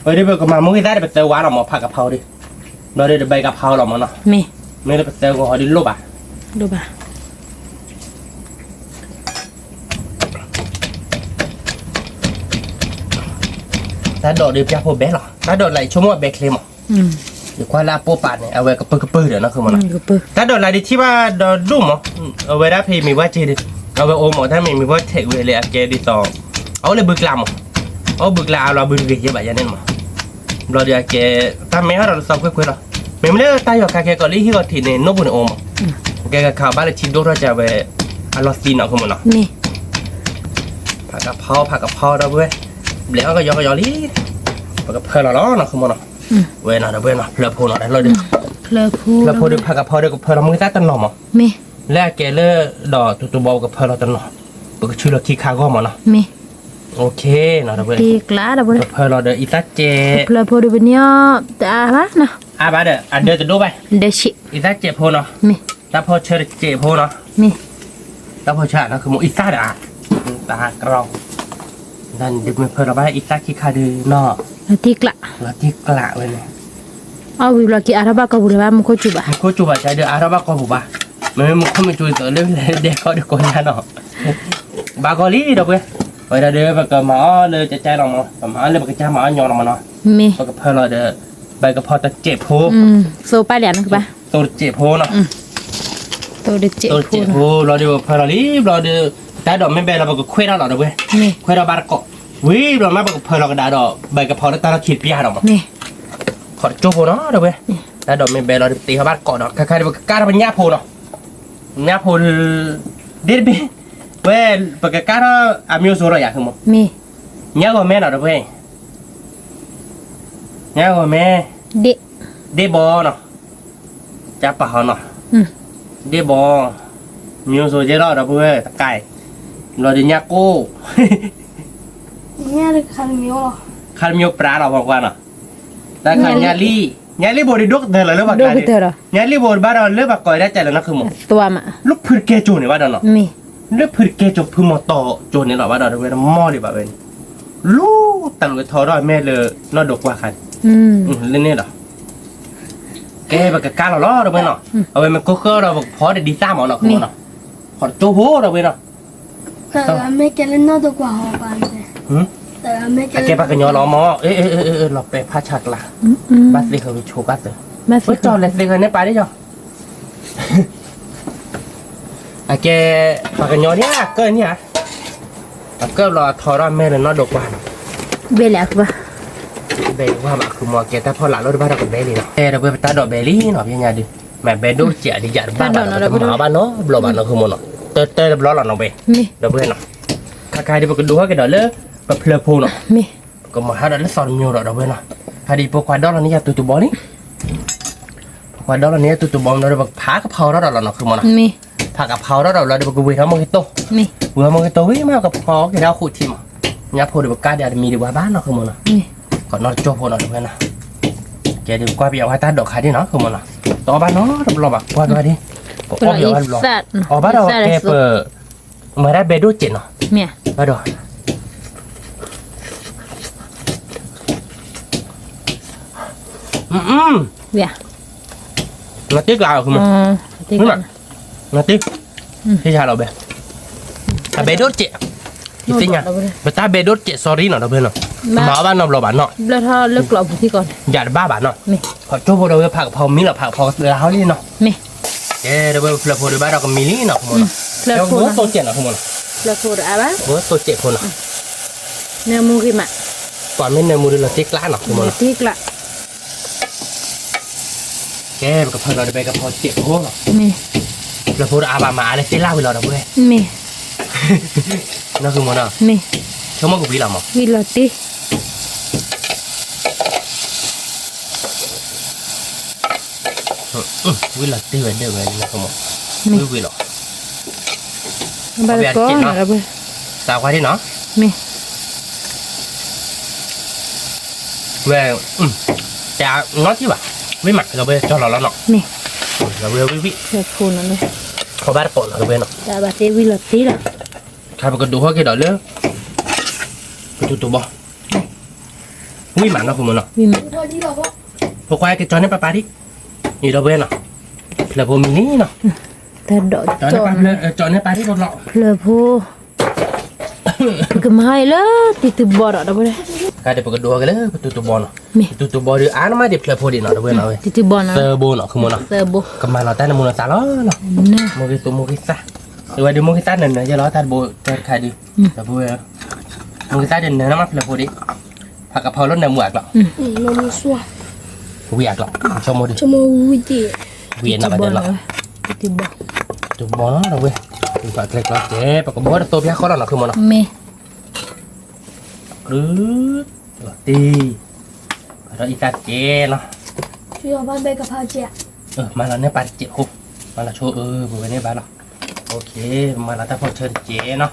เฮ้ยดีแบบกับมามึงได้แบบเตอร์วาเราหมอผักกับเผาดิเราได้ใบกับเผาเราหมอเนาะ มี ไม่ได้แบบเตอร์ก็ดิลบอ่ะ ดูบ่า ถ้าโดดดีจ้าพวกเบสหรอถ้าโดดไหลชั่วโมงเบสเคลมอ่ะเดี๋ยวควายลาโปปาดเนี่ยเอาไว้กับปื้อเดี๋ยวนะคือมอนะ ก็เปิด ถ้าโดนอะไรที่ว่าโดนรุ่มเหรอเอาไว้ได้เพย์มีว่าจีดิเอาไปโอมหมอถ้ามีว่าเทคเวเลยแกดิต่อเอาเลยบึกลามเอาบึกลาเราบึกเกี่ยวแบบยันนั่นมั้งเราเดี๋ยวแกถ้าไม่ให้เราสอบคุยหรอไม่ได้ตายอยู่แค่ก่อนที่เขาทีเนี่ยนบุญโอมแกกับข่าวบ้านเลยชิดดูเราจะไปอลอสตีนเอาขึ้นมาเนาะ นี่ ผักกับพ่อเราเว้ยเหลือก็ยอลี่ผักกับเพื่อนเราเนาะขึ้นมาเนาะเว้ยนะเว้ยนะเพลโพเนาะเราเดี๋ยว เพลพู เพลโพด้วยผักกับพ่อด้วยกับเพื่อนเรามือใต้ต้นหน่อมั้ง มี แรกแกเลิกดอกตัวบอลกับเพลเราตลอดปกชื่อเราคีคาก็มาเนาะ มี โอเคเนาะเพื่อน ตีกล้าดับเบิล เพลเราเดออีซัดเจ เพลพูดูเป็นยอตาบ้านะ บาเดออันเดอจะดูไป เดชิ อีซัดเจโพเนาะ มี ถ้าพอเชิญเจโพเนาะ มี ถ้าพอชาเนาะคือโมอีซัดอ่ะตากรองนั่นเด็กมันเพลเราไปอีซัดคีคาดูเนาะ ตีกล้า เราที่กละไว้เลย เอาวิลากิอาราบะกับบุรีบ้ามันก็จุบะ มันก็จูบใจเดออาราบะก็บุบะมันก็ไม่จูต่อเรื่องเด็กเขาเด็กคนนั้นเนาะบากอลีดอกเว้ยไปเดอแบบก็มาเลยจะใจเรามาเลยแบบก็จะมายอเรามาเนาะ มี ก็เพลเราเดอใบกระเพาะตะเจ็บโพ โซปาเหลียนคือปะ ตัวเจ็บโพเนาะ ตัวเด็กเจ็บ ตัว พู เจ็บ นะ โพเราดูเพลเราลีเราดูแต่ดอกไม่เบลเราบอกคุยเราดอกเว้ย นี่ คุยเราบาร์กวิเราไม่บอกเพลเราก็ได้ดอกใบกระเพาะตาเราขีดปีหาดอก นี่ ขอโจโพเนาะดอกเว้ยแต่ดอกไม่เบลเราตีเขาบาร์กดอกใครๆบอกกล้าทำเป็นหญ้าโพเนาะหญ้าโพเด็ดบี เว้ยปกติเราอามิวสูรอยากคือมั้ง มี nhớ của mẹ nào đó vậy nhớ của mẹ เด็ก đi bò nó chả bảo nó อืม đi bò nhiều rồi chứ đó đó vui tất cày rồi đi nhà cô เนี่ยเลยคันมิวหรอ khăn nhiều pra nào vào qua nó ta khăn nhà li bò đi đốt thời là lớp bạc ดู cày ไปเถอะเหรอ nhà li bò bắt đầu lớp bạc cày đã chạy là nó không một ตัวมะ lúc phượt kê chồn này bắt đầu nó มี lúc phượt kê chồn phượt một tổ chồn này nó bắt đầu nó nó mò đi bảo bên lúc tặng cái thò đó mẹ lừa nó đột qua khăn อืม lên đây đó cái bạc cá nó lo đâu bên nó ở bên mình có cơ đâu phó để đi xa mà nó không nó còn chỗ hố đâu bên nó แต่ละไม่แกเล่นนอกตัวกว่าหอกันเลย hử แต่ละไม่แก cái bạc cái nhỏ nó mò ê nó bé pha chặt là อืมอืม bác đi hơi chua cắt rồi แม่สิ bớt cho lên đi hơi nếp bài đấy cho cái bạc cái nhỏ nhá cơ nhá cơ là thò ra mẹ là nó đột qua เบลแล้วป่ะ bé qua mà cứ mò cái ta phò lại nó bắt đầu con bé đi nó ê đâu bây ta đổ bé đi nó bây nhà đi mẹ bé đốt chè đi dặn ba nó nó blow bạn nó không muốn nó tê tê blow là nó bé มี đâu bây nó cái đi cái đũa cái đó lỡ và phơi phô nó มี ก็มาหาได้สอนมิวเราเว้ยนะถ้าดีพวกควายดอลนี่ยตัวบอลนี่ควายดอลนี่ตัวบอลเราได้แบบผากระเพราเราเราคือมันนะ มี ผากระเพราเราได้แบบกูวิ่งทั้งมันกิโต มี วิ่งมันกิโตวิ่งมากกับพอที่เราขุดทิมเนี่ยพอเดี๋ยวกาเดี๋ยวมีดีกว่าบ้านเราคือมันนะ มี ก่อนนอนโจ้พอเราเว้ยนะแกดีกว่าไปเอาให้ตาดอกขายดิเนาะคือมันนะต่อบ้านเนาะเราแบบกว่าด้วยดิก็เอาเดี๋ยวเราอ๋อบ้านเราแกเปิดมาได้เบดูเจ็ดเนาะ เมีย บ้านเราเบีย nó tiếc là không อ๋อ mà ที่ đúng ก่อน rồi nó tiếc thế sao đâu bé à bé đốt chị thì tính nha bà ta bé đốt chị sorry nó đâu bên nào nó bán nó lo bán nó แล้วถ้าเลิกกรอบที่ก่อน dạ ba bán nó มี họ cho vô đâu phạc phao mí là phạc phao là háo đi nó มี cái đâu là phao ba đâu có mí nó không mà เลิก nó พูด bố tôi chuyện nó không mà เลิกพูดอะไรบ้าง bố tôi chuyện không nó เนื้อมูกิมะ còn bên này mua được là tiếc lá nó không mà ที่กละ cái cái phao nó để cái phao chuyện không nó มี là phao à bà mà này sẽ lao về nó đâu bé มี nó không mà nó มี không có cái gì làm mà วิลาติ vì là tiêu về đều về nó không mà มี vì là บาร์โก้อะไรบ้าง sao qua đi nó มี về chả nói chứ bà với mặt rồi bây cho nó nọ มี rồi bây quý vị เลิกพูดนั่นเลย có bát cồn rồi bây nó ดาบาติวิลาติล่ะ khai một cái đồ hoa cái đó nữa cái tụ bò quý mặt nó không muốn nọ วิมะ พอดีหรอพ่อ พอควายcái cho nó bà đi gì đâu bây nó là vô mình ní nọ แต่ดอก cho จ nó อน bà cho nó bà đi một lọ เพลพูก็ไม่เลยติดบอดอะไรบ้าง khai được một cái đồ cái nữa cái tụ bò nọ มี tụ bò đi án mà đẹp là phô đi nọ đâu bây nó ติดบอลนะ sơ bò nọ không muốn nọ เซอร์โบ cầm mà nó tay là muốn nó xả nó nọ น่ะ mua cái tụ mua cái xa rồi đi mua cái tát này nữa cho nó tát bò tát khai đi là vui mua cái tát này nó mắc là phô điผักกะเพรารสเนื้อหมูอ่ะหรอ เรามีส่วน เวียกหรอชมโมดิ จะมาวิจิ เวียนอะไร บอ เดิ ล นหรอ ติดบอล จุบบอลนะเว้ยดูปากเล็กแล้วเจ๊ปากกระบอกตัวพี่เขาหรอคือมันหรอ มี หรือตีเราอีตาเจ๊เนาะ ช่วยบ้านเบกับพาเจีย มาแล้วเนี่ยปาเจ๊คุมาแล้วโชว์บริเวณนี้บ้านเนาะโอเคมาแล้วถ้าพอเชิญเจ๊เนาะ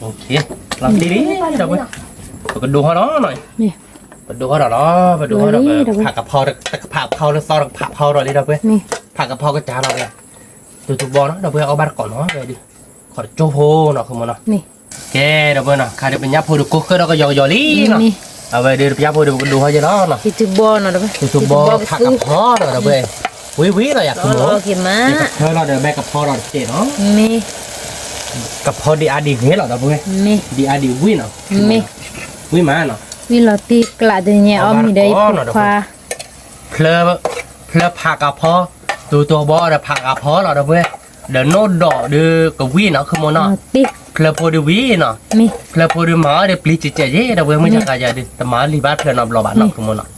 โอเคเราตีดิเดี๋ยวเว้ยปากกระดูเขาเนาะหน่อย มี ปากกระดูเขาเนาะปากกระดูเขาเนาะผักกะเพราผักกะเพราแล้วซอสผักเพราเราดิเดี๋ยวเว้ย มี ผักกะเพราก็จ้าเราเลยตัวจุบบอลเนาะเดี๋ยวเว้ยเอาบ้านก่อนเนาะไปดิขอโจโพเนาะคือมันเนาะ มี แกเดี๋ยวเว้ยเนาะใครจะเป็นยับพูดกุ๊กเราก็ยอลี่เนาะ มี เอาไปเดี๋ยวยับพูดดูเขาจะเนาะ ติดบอลอะไรบ้าง ตัวจุบบอลผักกะเพราเนาะเดี๋ยวเว้ยวิเราอยากกินหมู โอเคมา เธอเราเดี๋ยวแบกกะเพราเราเจ๊เนาะ มี กะเพราดีอาดีเฮ้ยเราเดี๋ยวเว้ย มี ดีอาดีวิเนาะ มี วิมาเนาะ วิลาติกละเดี๋ยวนี้เอามีได้ควา เพลผักกะเพราตัวบอลเดี๋ยวผักกะเพราเราเดี๋ยวเว้ยเดี๋ยวโน้ตดอกเดี๋ยวกับวิเนาะคือมันเนาะ ติ เพลโพดีวิเนาะ มี เพลโพดีมาเดี๋ยวปลีจิเจเย่เดี๋ยวเว้ยไม่ใช่กายจะดิแต่มาลีบ้าเพลนอบลอบานเนาะคือมันเนาะ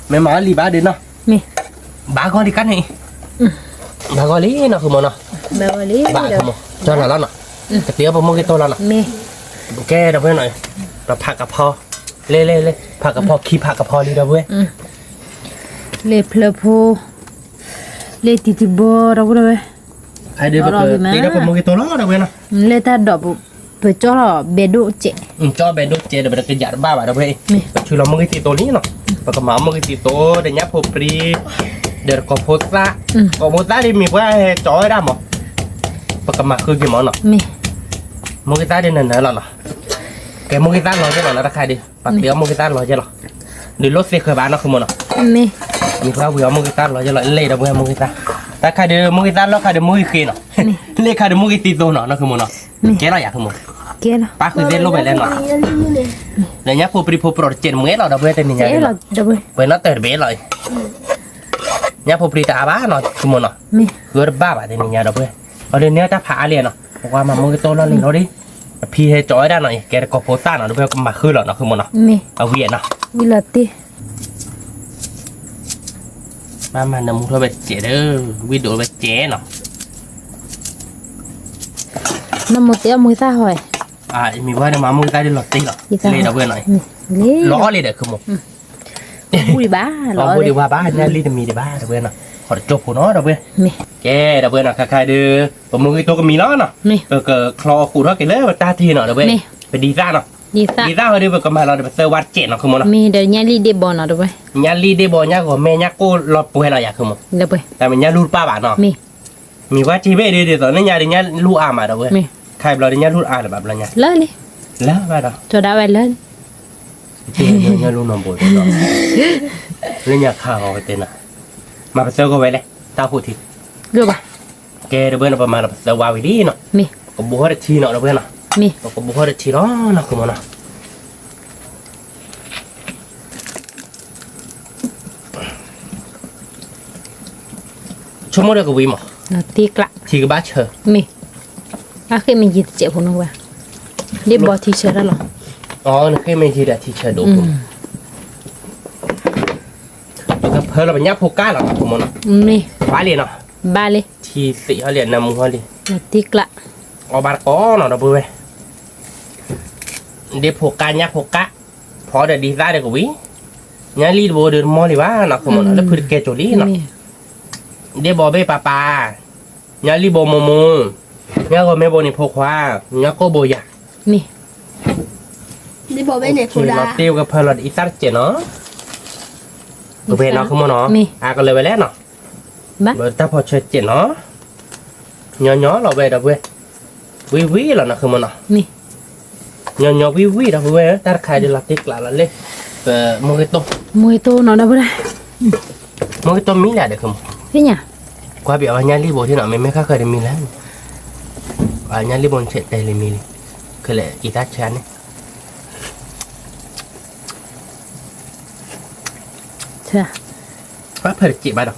ไม่มาลีบ้าเดินเนาะ มี บ้าก็ลีกันนี่บ้าก็ลีเนาะคือมันเนาะ แบบว่านี้ บ้า เดี๋ยว ขโมยจอละแล้วเนาะกระเตี้ยวผมมึงกินตัวแล้วเนาะ แม่ แกเดี๋ยวเพื่อนหน่อยเราผักกระเพาะเล่ผักกระเพาะขี้ผักกระเพาะดีเดี๋ยวเพื่อน เลเพลโพเลติติบอเราก็ได้ ไอเดี๋ยวไปตีเดี๋ยวผมมึงกินตัวแล้วเดี๋ยวเพื่อนเนาะ เลตาดอกไปจ่อเบดูเจ จอเป็นดูเจเดี๋ยวไปกินยาบ้าเดี๋ยวเพื่อนช่วยเรามึงกินตีตัวนี้เนาะปากกระหม่อมมึงกินตีตัวเดี๋ยวนี้ผมปรีเดี๋ยวกบโพสต์กบโพสต์ที่มีเพื่อจอยได้หมดปากกระหม่อมคือกี่หมอเนาะ แม่ มึงกินตาเดี๋ยวนั่นเหรอเนาะแกมึงกินตาลอยจะหรอแล้วราคาดิปัดเดียวมึงกินตาลอยจะหรอหรือรถเสียเคยบ้านเนาะคือมันเนาะ แม่ มีข้าวเหนียวมึงกินตาลอยจะหรอเล่เดี๋ยวเพื่อนมึงกินตาแต่ใครเดี๋ยวมึงกินตาแล้วใครเดี๋ยวมึงกินขี้เนาะเล่ใครเดี๋ยวมึงกินตีตัวเนาะนั่นคือมันเนาะแกเราอยากคือมัน เกล ป้าคือเล่นลูกไปเล่นเนาะแล้วเนี้ยผู้ปริผู้โปรดเจนมึงเอ๋เราเดี๋ยวเพื่อนเต้นนี่ เจ ไง เราเดี๋ยวไป เพื่อนน่าเติร์ดเบสเลยเนี้ยผู้ปริตาบ้าเนาะคือมันเนาะ แม่ คือบ้าแบบเต้นนี่ไงเดี๋ยวเพื่อนเอาเดี๋ยวเนี้ยจะพาเรียนเนาะบอกว่ามามึงกินตัวแล้วเล่นเขาดิพี่ให้จอยได้หน่อยแกก็โพสต์เนาะเดี๋ยวเพื่อนมาคือหรอเนาะคือมันเนาะ แม่ เอาเวียนเนาะ วิลาติ มาน้ำมึงเธอไปเจ๊เด้อวิดีโอไปเจ๊เนาะ น้ำหมดเตี้ยมือตาหอย มีว่าเดี๋ยวมามึงได้หลอดตีหรอเลยเดี๋ยวเพื่อนหน่อย เล่ ล้อเลยเดี๋ยวคือหมด บุรีบ้า ล้อพูดดีว่าบ้านเนี่ยรีดมีเดี๋ยวบ้าเดี๋ยวเพื่อนเนาะขอจบกูเนาะเดี๋ยวเพื่อน แม่ แกเดี๋ยวเพื่อนเนาะใครเด้อผมมึงตัวก็มีแล้วเนาะ แม่ เกิดคลอกูเท่ากันเลยว่าตาทีเนาะเดี๋ยวเพื่อนไปดีซ่าเนาะ ดีซ่า ดีซ่าเขาดีเพื่อนก็มาเราเดี๋ยวเซอร์วัดเจ็ดเนาะคือหมดเนาะ มีเดี๋ยวนี้รีดบอลเนาะเดี๋ยวไป ยาลีเดบอลเนี่ยก็แม่เนี่ยกูรอป่วยเราอยากคือหมด เดี๋ยวไป แต่มันเนี่ยรูดป้าบ้านเนาะ มี มีว่าจีเบ้เดี๋ยวตอนนี้เนี่ยเดี๋ยวเนี่ยรูอามาเดี๋ยวเพื่อน มี ใครเราเดี๋ยวเนี่ยรูอาหรือแบบอะไรเนี่ย เลิศเลย แล้วไปเนาะ จอดาไว้เลิศ เนี่ยรู้นมบุญเนาะเล่นยาข้าวกันเต็นอ่ะมาไปเซอร์ก็ไว้เลยตาพูดที เรือป่ะ แกเดี๋ยวเพื่อนประมาณเซอร์วาวิดีเนาะ มี ก็บุหัวทีเนาะเพื่อนเนาะ มี ก็บุหัวทีเนาะนะคือมันเนาะชั่วโมงเดียวก็วิ่งมั้ง นาตีกละ ทีก็บ้าเชอ มีอาเคยมีจิตเจ็บคนนึงว่าเดี๋ยวบอทีเชิญแล้วหรอ อ๋อนี่แค่ไม่ทีเดียวทีเชอดูผมแล้วก็เพิ่มเราเป็นยักษ์โพก้าหรอคือมันเนาะ มี บ้าเรียนเนาะ บาเลย ทีสี่เขาเรียนนำมึงเขาเรียน นาตีกละ เอาบาร์ก้อเนาะเราเพื่อนเดี๋ยวโพก้ายักษ์โพก้าพอเดี๋ยวดีซ่าเดี๋ยวก็วิ่งยันรีดโบเดินมอเลยว่าเนาะคือมันเนาะแล้วพื้นเกจโจลี่เนาะ มี เดี๋ยวบอเบ้ปาปายันรีโบโมโมยันก็ไม่โบนี่โพควายันก็โบยา มี นี่บอกไม่เนี่ยโค คือ ดา เราเตี้ยวกับเพลอดอีสัตเจเนาะตัวเพนเนาะคือมันเนาะก็เลยไปแล้วเนาะ บ้า เบอร์ตาพอเชิดเจเนาะnhỏเราvề đâu về vi vi là nó không mà nó มี nhỏ vi vi đâu về ta khai đi là tiếc là lên mua cái tôm มวยโตเนาะเดี๋ยวไปได้ mua cái tôm mí là được không พี่เนี่ย qua biểu nhà li bộ thì nào mấy khác khởi được mì lắm ở nhà li bộ sẽ tay lên mì cái lệ kỳ ta chán đấy ใช่ phát phải chị ba đâu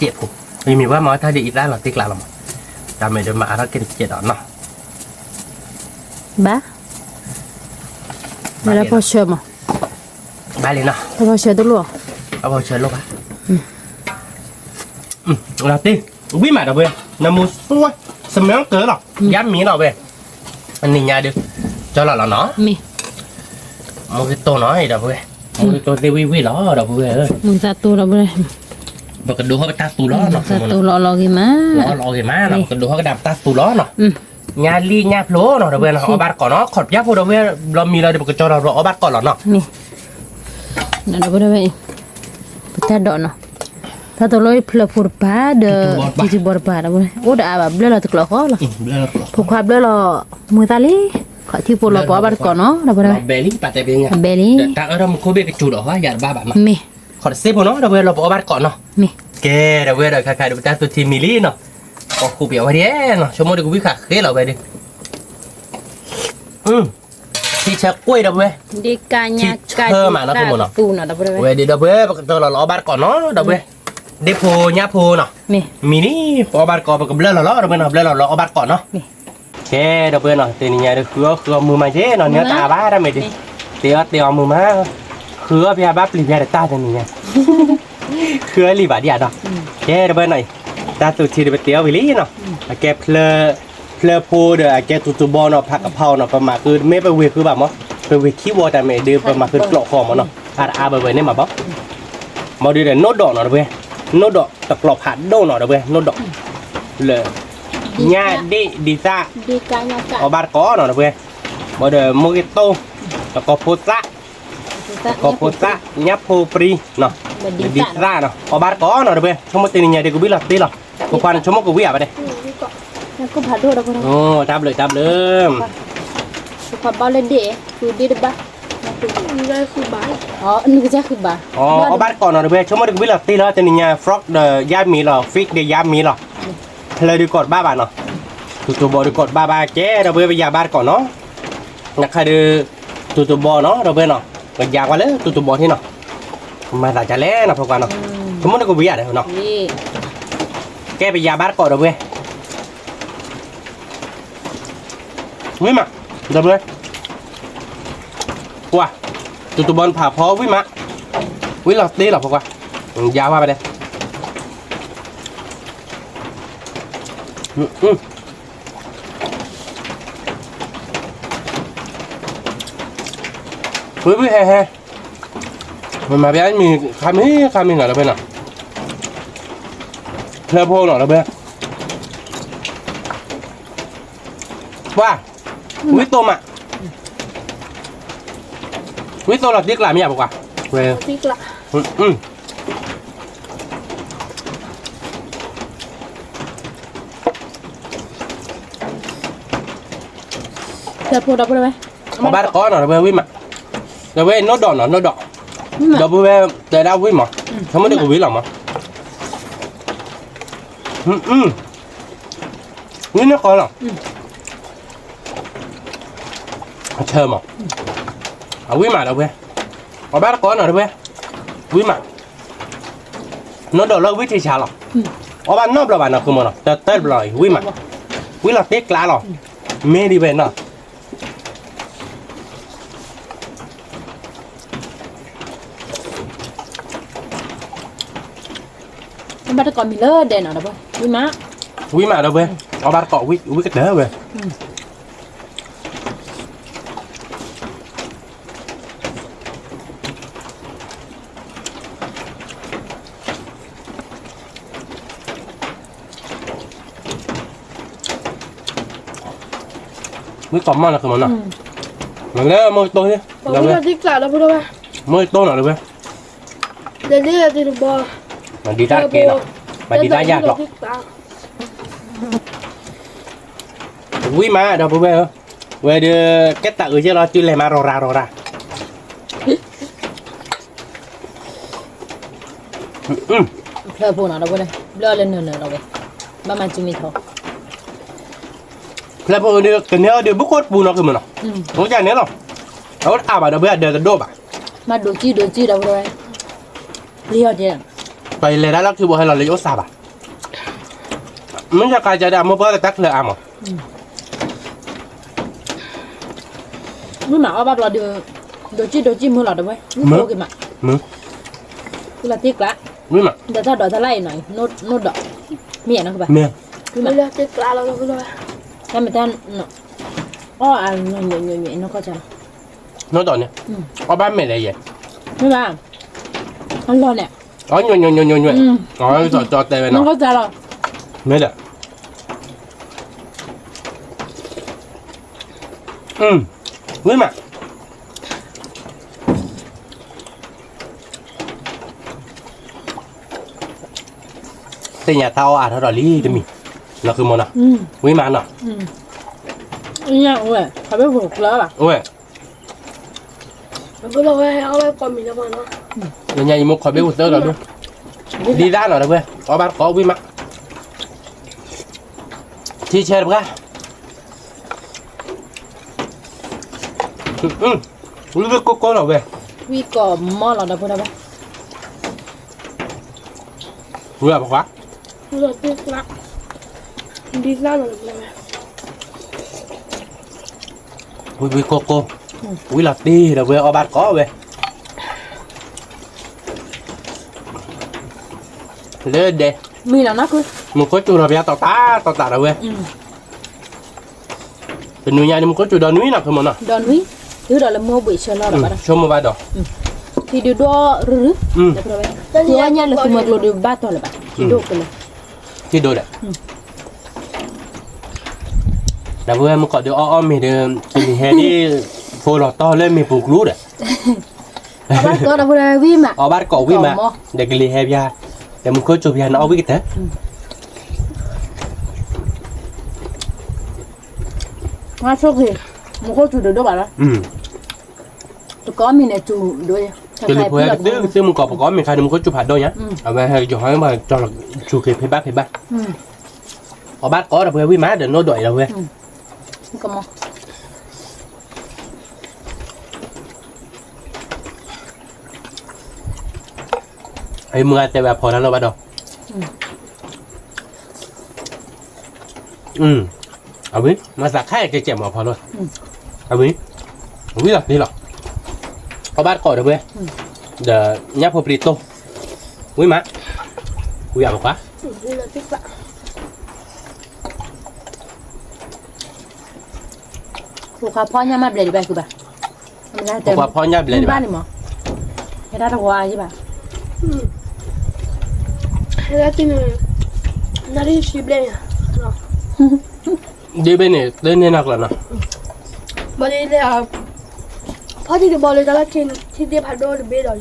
chị phụ vì mình qua nói thay đi ra là tiếc là mà ta mày được mà nó cái chị đó nó บ้าแล้วพอเชื่อมั้ง ba lên nó ถ้าพอเชื่อตัวลูก เอาvào chơi luôn á là ti quý mà đâu về là một số sầm méo cỡ rồi dám mí nào về anh nhìn nhà được cho là nó มี một cái tô nói đâu về một cái tô tê vi đó đâu về ơi มึงจะตัวเราไปได้ và cái đồ họ ta tù đó nó จะตัวรอกี่มา lo cái má nó cái đồ họ đạp ta tù đó nó อืม nhà ly nhà lố nó đâu về nó họ bắt cỏ nó khọt giáp vô đâu về lo mì là được cái cho nó rõ bắt cỏ nó นี่เดี๋ยวเราไปได้ไหมไปตัดดอกเนาะถ้าตัวเราเพลพูดป้าเด้อที่บอร์ป้าเราไปโอ้เดี๋ยวแบบเบลเราตกหลอกเขาหรอพวกความเบลเรามือตาลีขอที่พูดเราปอบัดก่อนเนาะเราไปได้ belly patay bên nhà เบลลี่ ta ở đâu một cô biết cái chủ đó hóa giả ba bạn mà มี ขอเซฟnó đâu về là bỏ bát cọn nó มี แกเดี๋ยวเว้ยเดี๋ยวใครๆเดี๋ยวตาตัวทีมิลี่เนาะก็คูเปียวไว้ดิเนาะชั่วโมงเดี๋ยวกูวิ่งขาเคเราไปดิที่เช็คกล้วยเดี๋ยวเว้ย ดีการยาการตูเนาะเราไปได้ไหม เว้ยเดี๋ยวเว้ยตัวเราล้อบาร์ก่อนเนาะเดี๋ยวเว้ยเดี๋ยวโพญ่าโพเนาะ มี มินี่ปอบาร์ก่อนกับเบลล์เราล้อเดี๋ยวเว้ยเนาะเบลล์เราล้อบาร์ก่อนเนาะแกเดี๋ยวเว้ยเนาะตีนี่ไงเดี๋ยวคือมือมาเจ๊เนาะเนื้อตาบ้าได้ไหมดิเตี๋ยวมือมาคือพี่อาบ้าปลีกยาเดี๋ยวตาจะนี่ไงคือรีบาดยาเนาะแกเดี๋ยวเว้ยหน่อย ตาตุชีไปเตี๋ยววิลี่เนาะแกเพลพูเด้อแกตุบอเนาะผักกะเพราเนาะประมาณคือไม่ไปเวคือแบบมั้งไปเวขี้วัวแต่ไม่ดื้อประมาณคือเกาะคอมันเนาะอาไปเวนี่มาบ๊อบมาดูเดี๋ยวโนดดอกเนาะเว้ยโนดดอกตะกรอบผัดโดเนาะเว้ยโนดดอกเลยญ่าดีซ่า ดีกายาจ้ะ เอาบาร์ก้อเนาะเว้ยมาเดี๋ยวโมกิโต้ตะกรอบโพซ่าก็โพซ่ายับโพปรีเนาะดีซ่าเนาะเอาบาร์ก้อเนาะเว้ยชมตีนี่เนี่ยเด็กกูบิลล์ตีหรอกูควานชมกูวิ่งไปเลย แล้วก็ผัดโดดแล้วก็ โอ้จับเลย ผัดบอลเล่นดิคือดีบ้า นี่ก็คือบาย อ๋อนี่ก็จะคือบ้า อ๋อเอาบ้านก่อนเนาะเว้ยชมว่าเด็กวิลล์ตีแล้วจะนี่เนี่ยฟรอกเดย์ยามีหรอฟิกเดย์ยามีหรอเลยดูกดบ้าเนาะตัวบอดูกดบ้าเจ๊เราเว้ยไปยาบ้านก่อนเนาะนักใครดูตัวบอเนาะเราเว้ยเนาะก็ยากกว่าเลยตัวบอที่เนาะมาแต่จะเล่นนะพวกกันเนาะชมว่าเด็กกูวิ่งเนาะ นี่ แกไปยาบ้านก่อนเราเว้ยวิ่งมาเดินเลยว้าตัวบอลผ่าพอวิ่งมาวิ่งหลับตีหรอพวกว่ายาวมาไปเลยเฮ้ยเฮ้มันมาแบบมีคำนี้หน่อยเราไปหน่อยเพลโพหน่อยเราไปว่าวิโตมะวิโตหลับดิกหลายไม่อยากบอกว่าเว้ย ติ๊กละ จะพูดได้ไหม เอาบ้านก้อนหน่อยเว้ยวิ่งมาเดี๋ยวเว้ยโนดดอกเนาะโนดดอกเดี๋ยวเว้ยเดี๋ยวได้วิ่งมาทำไมเด็กกูวิ่งหรอมั้งวิ่งนี่ก้อนหรอเชิญมาเอาวิ่งมาเดี๋ยวเว้ยเอาบ้านก้อนหน่อยเว้ยวิ่งมาโนดดอกแล้ววิ่งที่ช้าหรอเอาบ้านนอกเราบ้านเราคือมันเนาะแต่เต้นบ่อยวิ่งมาวิ่งเราเตะกลาหรอไม่ดีเว้ยเนาะ มันบัตรก่อนมีเลิศเด่นหรอป่ะวิมะ วิ่งมาเดี๋ยวเว้ยเอาบ้านเกาะวิ่งกันเด้อเว้ย mới tóm mà là cái món nào mà lấy môi tôi đi บอกว่าติ๊กละแล้วพูดว่า môi tôi nào được không เดี๋ยวนี้จะดูบอล mà đi ra kê nào mà đi ra giặc rồi quý má đâu bố về về đưa cái tự chứ lo chưa lấy mà rò ra เพลอพูดหน่อยเราไปเลยเลือดเล่นเนื้อเราไปบ้ามันจะมีทอ là bố đưa cái nếu đưa bút cốt bù nó cái mà nó không chả nếu đâu nó à bà đâu bây giờ đưa cái đô bà มาดูจีเราเลยเรียวเดียว vậy là đã lắc chưa bố hay là lấy ốt xà bà mình cho cái trái đào mua bữa là tắc lừa à mà ไม่หมาว่าบ้าเราดูจีมือเราด้วยมือโคกิมา mừng คือเราติ๊กละ mừng mà เดี๋ยวถ้าดอกทะไลหน่อยโนดดอกมีอย่างนั้นคือแบบ miệng ไม่เลือกติ๊กละแล้วพูดว่า ถ้าไม่ท่านเนาะอ๋ออันเงี้ยน้องก็จะ nó đỏ nè có ba mẹ này vậy ไม่บ้าอันรอเนี่ย có nhuận có cho tay về น้อง nó ก็จะรอ mới được mới mà tên nhà tao à nó đòi lý cho mình nóคือมันอ่ะวิมานอ่ะ เนี่ยเว้ยเขาไปผูกแล้วป่ะ เว้ย แล้วพูดว่าเอาไปก่อนมีแล้วมาเนาะ เดี๋ยวยังมุกคอยไปอุดเตอร์เราด้วยดีด้านหน่อยนะเว้ยเอาบ้านขอวิมานที่เชิญมั้งรู้สึกโก้หน่อยเว้ย วีก่อหม้อเราได้พูดได้ป่ะ รู้อะไรบอกว่า พูดว่าติ๊กละติ๊กละหน่อยเลย วิโก้วิลาตีเดี๋ยวเว้ยเอาบ้านขอเว้ยเลิศเด้ มีแล้วนะคือ มึงก็จูเราไปต่อตาเราเว้ยเป็นนุ่ยนี่มึงก็จูดอนนุ่ยนะคือมันเนาะ ดอนวิคือดอนละโมบุยเชลอร์บ้า ชมมาบ้าดอก ที่ดูดอหรือเดี๋ยวไปตัวเนี่ยเลยคือมันโลดูบ้าตัวละบ้าที่ดูกันเลย ที่โดดอ่ะแต่เว้ยมึงก็เดี๋ยวอ้อมมีเดิมเป็นแฮที่โฟลต่อเล่มมีปลูกรูดอ่ะ บ้าตัวเราไปวิ่งอ่ะ เอาบ้านเก่าวิ่งมาเด็กลีแฮบยาแต่มึงก็จูบยาเอาวิ่งเถอะ มาโชคดีมันก็จูดูด้วยบ้าละตัวก้อนมีเนี่ยจูด้วย คือเพื่อนซื้อมึงกอบประกอบมีใครมึงก็จูบผัดด้วยเนี่ยเอาไปให้จ่อให้มาจ่อจูเก็บให้บ้านเอาบ้านก็เราเพื่อวิ่งมาเดี๋ยวโน้ตด่อยเราเว้ย ก็มอ ไอ้เมื่อแต่แบบพอแล้วเราบ้านดอกเอาวิมาสักแค่เจ็บมาพอเลยเอาวิหรอนี่หรอเอาบ้านก่อนเดี๋ยวเว้ยเดี๋ยวยับพอปริโตวิมาวิเอาบอกว่า นี่เราติ๊กละ ลูกค้าพ่อเนี่ยมาเบลดีไปคือบ้าไม่ได้แต่ บอกว่าพ่อยับเลย บ้านนี่มั้งไม่ได้ตัวใช่ป่ะ แล้วที่นี่นาฬิกาชิบเลยอ่ะ ดีไปเนี่ยเล่นเนี่ยนักแล้วนะ บอลเลยอ่ะพอที่เดบอลเลยตอนแรกที่เดียพัดโดนเบย์ดอย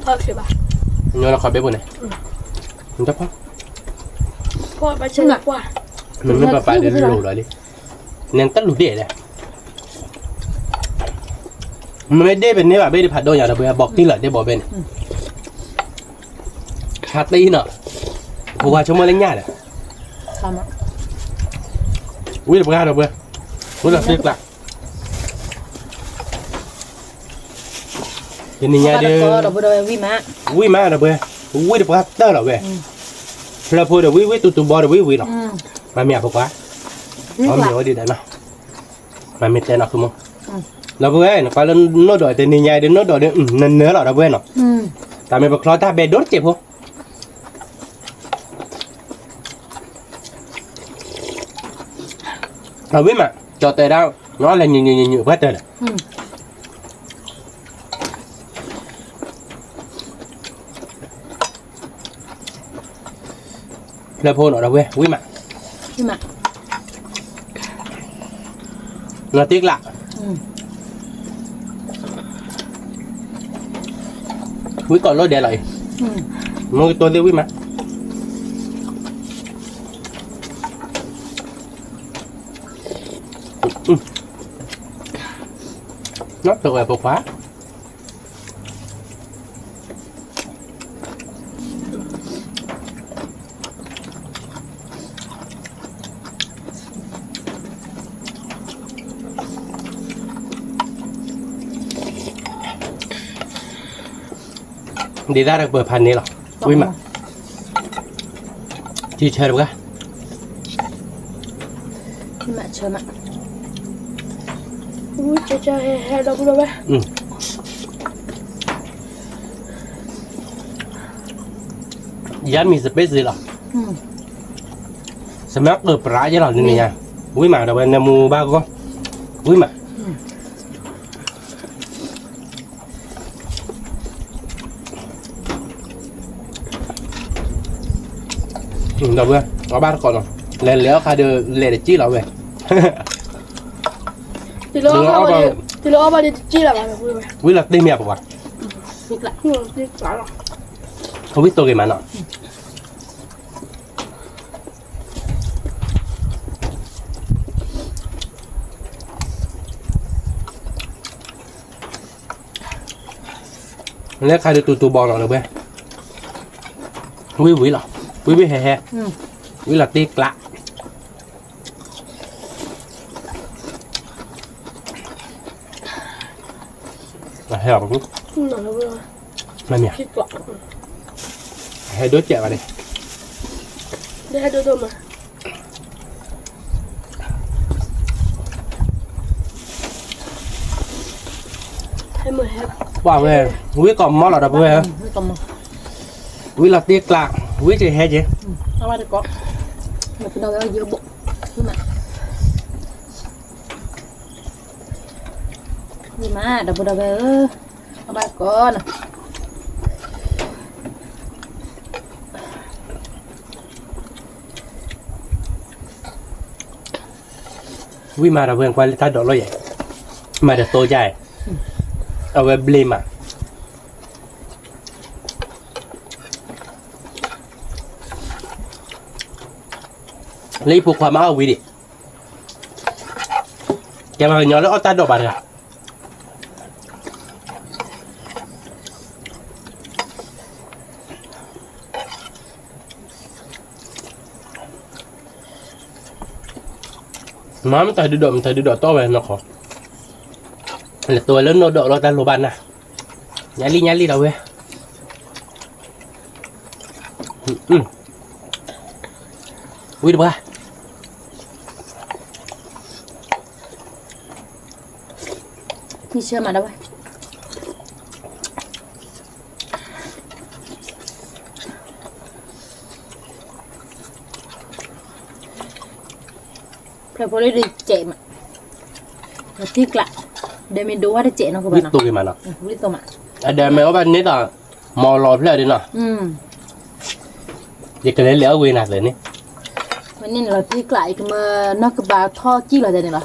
พอใช่ปะ โยนเราขอเบ๊บนไหนมันจะพ่อ พอไปเชื่อว่า มันไม่ไปเดี๋ยวหลุดเลยดิเน้นตั้งหลุดเด็ดเลยมันไม่ได้เป็นนี่แบบไม่ได้ผัดโดนอย่างเราเบื่อบอกที่เหลือได้บอกเป็นชาตีเนาะเพราะว่าชั่วโมงเล่นง่ายเลย ทำอ่ะ วิ่งไปเราเบื่อวิ่งหลับตึกละทีนี้เนี่ยเดี๋ยว เราไปวิ่งมา วิ่งมาเราเบื่อวิ่งไปเตอร์เราเว้ยเราพูดเดี๋ยววิ่งตุ๊บบอลเดี๋ยววิ่งหรอกมาเมียบอกว่าเอาเมียว่าดีได้เนาะมาเมียเต้นเนาะคือมึงเราเว้ยเขาเล่นโน้ตดอยแต่นี่เนี่ยเดี๋ยวโน้ตดอยเดี๋ยวเนื้อเราเว้ยเนาะแต่ไม่บอกคลอถ้าเบดโดนเจ็บหัวเราวิ่งมาจอดเตะดาวน้อยเลยยืนเพื่อเตะเลยเราพูดเราเว้ยวิ่งมา วิ่งมา เราติ๊กละวิ่งก่อนรถเดี๋ยวเลยมึงตัวเดียววิ่งมาnó được rồi bột phá đi ra được bờ盘này rồi quý mà chi chơi được á วิ่งมาเชิญมา อุ้ยจะแห่ดอกเลยไหม dán mình space gì rồi smack được bả chứ rồi nên nha quý mà đâu bên mua ba con quý mà đâu bên có ba con rồi lên léo khai đưa lên để chi rồi về ติโลเอาไปจี้ละแบบพูดไหม quý là đi mẹ bảo วิ่งละ ติ๊กละหรอ không biết tôi cái mà nọ lấy khai được tụ bò nào được bên quý là quý hè quý là tiếc lạ là heo bằng หน่อยเลย mà mẹ ติ๊กละ hai đứa chạy vào đây ได้ให้ดูมาให้มือแฮป bảo về quý còn món nào đập về hả ก็มอ quý là tiếc lạ quý chỉ hay chứ เอามาดีกว่า Mà cái đầu đó dưa bụng nhưng mà đầu về ba con Quý mà là vườn quay ta đổ lo vậy mà được tôi dài ở về blim à lấy phụcความเอาวิดิแกมาเนาะแล้วเอาตาดอกบาดอ่ะmá mình thấy được to về nó khó là tôi lớn nó độ lo ta lô ban nè nhảy ly đâu về ui được ba Đi chơi mà đâu vậy? Phải vô đây đi chạy mà. Nó thích lại. Để mình đố để chạy nó các bạn biết nào. tôi cái mà nó Biết tôi mà. để mày ở bên này là mò lò phải đi nè vậy cái đấy léo quên nạt rồi nè Vậy nên là thích lại mà nó cứ bảo tho chi là thế này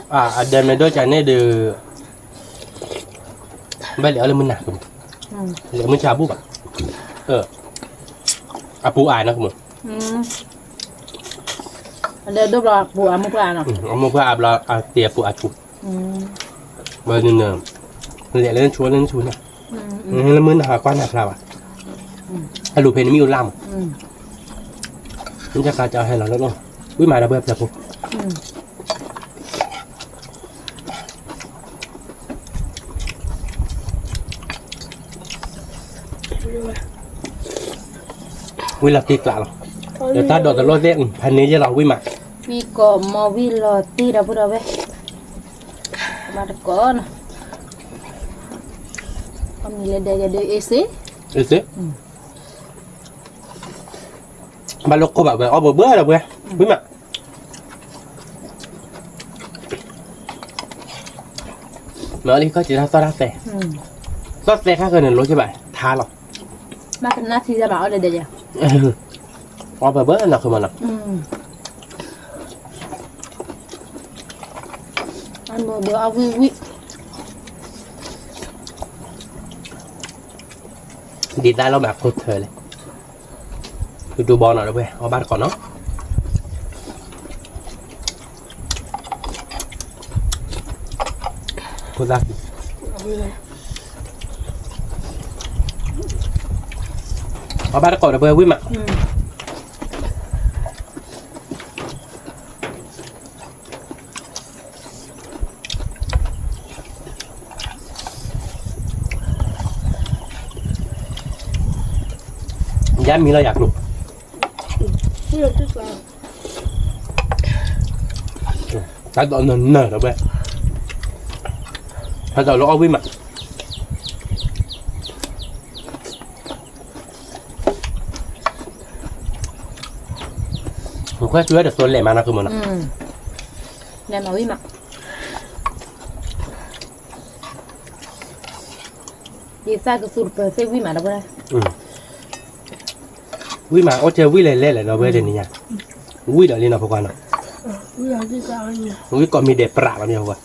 là. để mày đôi trái này được bây léo là mình nạt rồi léo mình chả búp à búp ai nó không Đây đâu là vụ ăn một là nào. một cái ạp là tiệp búp chụp bây giờ nè léo lên chúa nè là mình hà quan hạt nào à lụp hình miêu lam chúng ta cho hay là nó đâu quý mà đã bơm chặt không quý là tiệc lạ rồi để ta đổ tao lôi đen phần này choเราquý mà Vì có mò vì là tí đâu đâu vậy. Mà được có nè. Ông nhìn lên đây để AC. AC mà lúc cô bảo về ở bữa rồi bữa quý mà mở đi có chỉ ra xót xe khác hơn là lối cho bạn tha lòng Mà cái nát thì ra bảo ở đây đây ở bữa nào không mà nào Ăn một bữa ao vui đi ra lo bạc cột thời này tôi đua bò nào đâu về ở ba còn nó cô ra ở ba còn đâu về quý mà giá mi lo giặt luôn ta đợi nở đâu bé ta đợi nó với mặt một cái chuối được tôi lẻ mà nó không mà nó Đem mà với mặt Đi xa cái sụt bờ xe với mặt đâu đây quý mà ở chơi quý lẻ lại nó về đây nha quý đợi lên nào phải nào quý còn mi đẹp bạ làm nhiều quá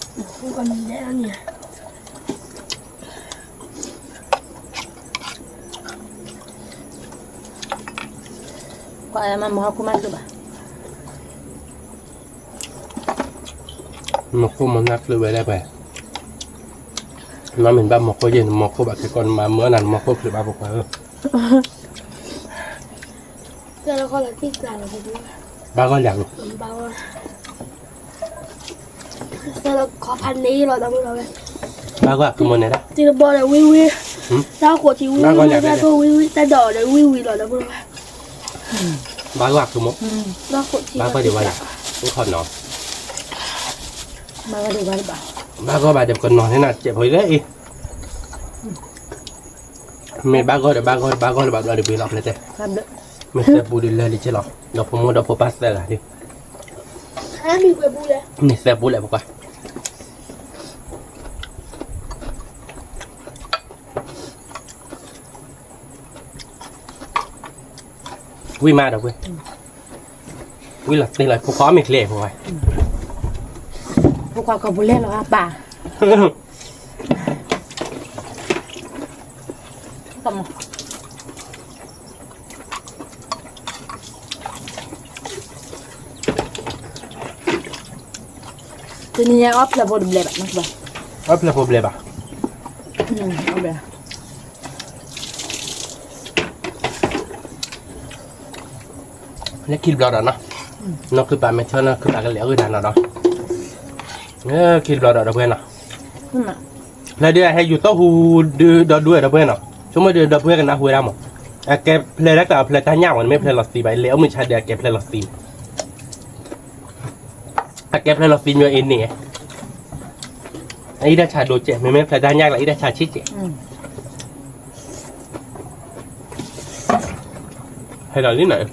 Có ai mà mua không ăn được à? một cô mà nát lưỡi về đây về nó mình ba một cô gì một cô bạn cái con mà mưa nằm một cô lưỡi ba một hơn Giờ nó còn là thích là gì ba con giặt luôn bao giờ nó có phần này rồi đâu rồi ba con cứ món này đó thì nó bỏ là wiwi sao của thì wiwi ra tôi wiwi ta đỏ đấy wiwi rồi đâu rồi ba con cứ món nó của thì ba con điều vậy cũng còn nó Mà có điều gì bảo ba con bà đẹp còn nó thế nào chẹp hồi đấy mẹ ba con là ba con là bạn được bị lọc này thế Làm được ไม่ใช่บูดิลเลยใช่หรอdopo pasta lah dia มีกวยบูเลย นี่แซ่บบูเลยพวกว่าวิ่งมาเด้อเว้ยวิ่งหลับตีเลยพวกเขาไม่เคลียร์พวกว่า พวกเขาบุเล่หรอป่าก็มาตัวนี้ออฟแล้วบดเบลแบบนั้นป่ะ Apa lah problem ah? เอาเบล Nó kêu bò đó nó cứ bà mẹ cho nó cứ bà cái lẻo cái đàn nào đó kêu bò đó đâu quên nào นั่นน่ะ là đưa hay dù tao hù đưa đó đuôi đâu quên nào chúng mới đưa đâu quên cái nào hùi đâu mà kẹp play đó là play ta nhau còn mấy play lọt xì bài lẻo mình chạy để kẹp play lọt xì kẹp play lọt xì như in nè ấy đã chạy đồ trẻ mấy play ta nhau là ấy đã chạy chết trẻ hay là thế này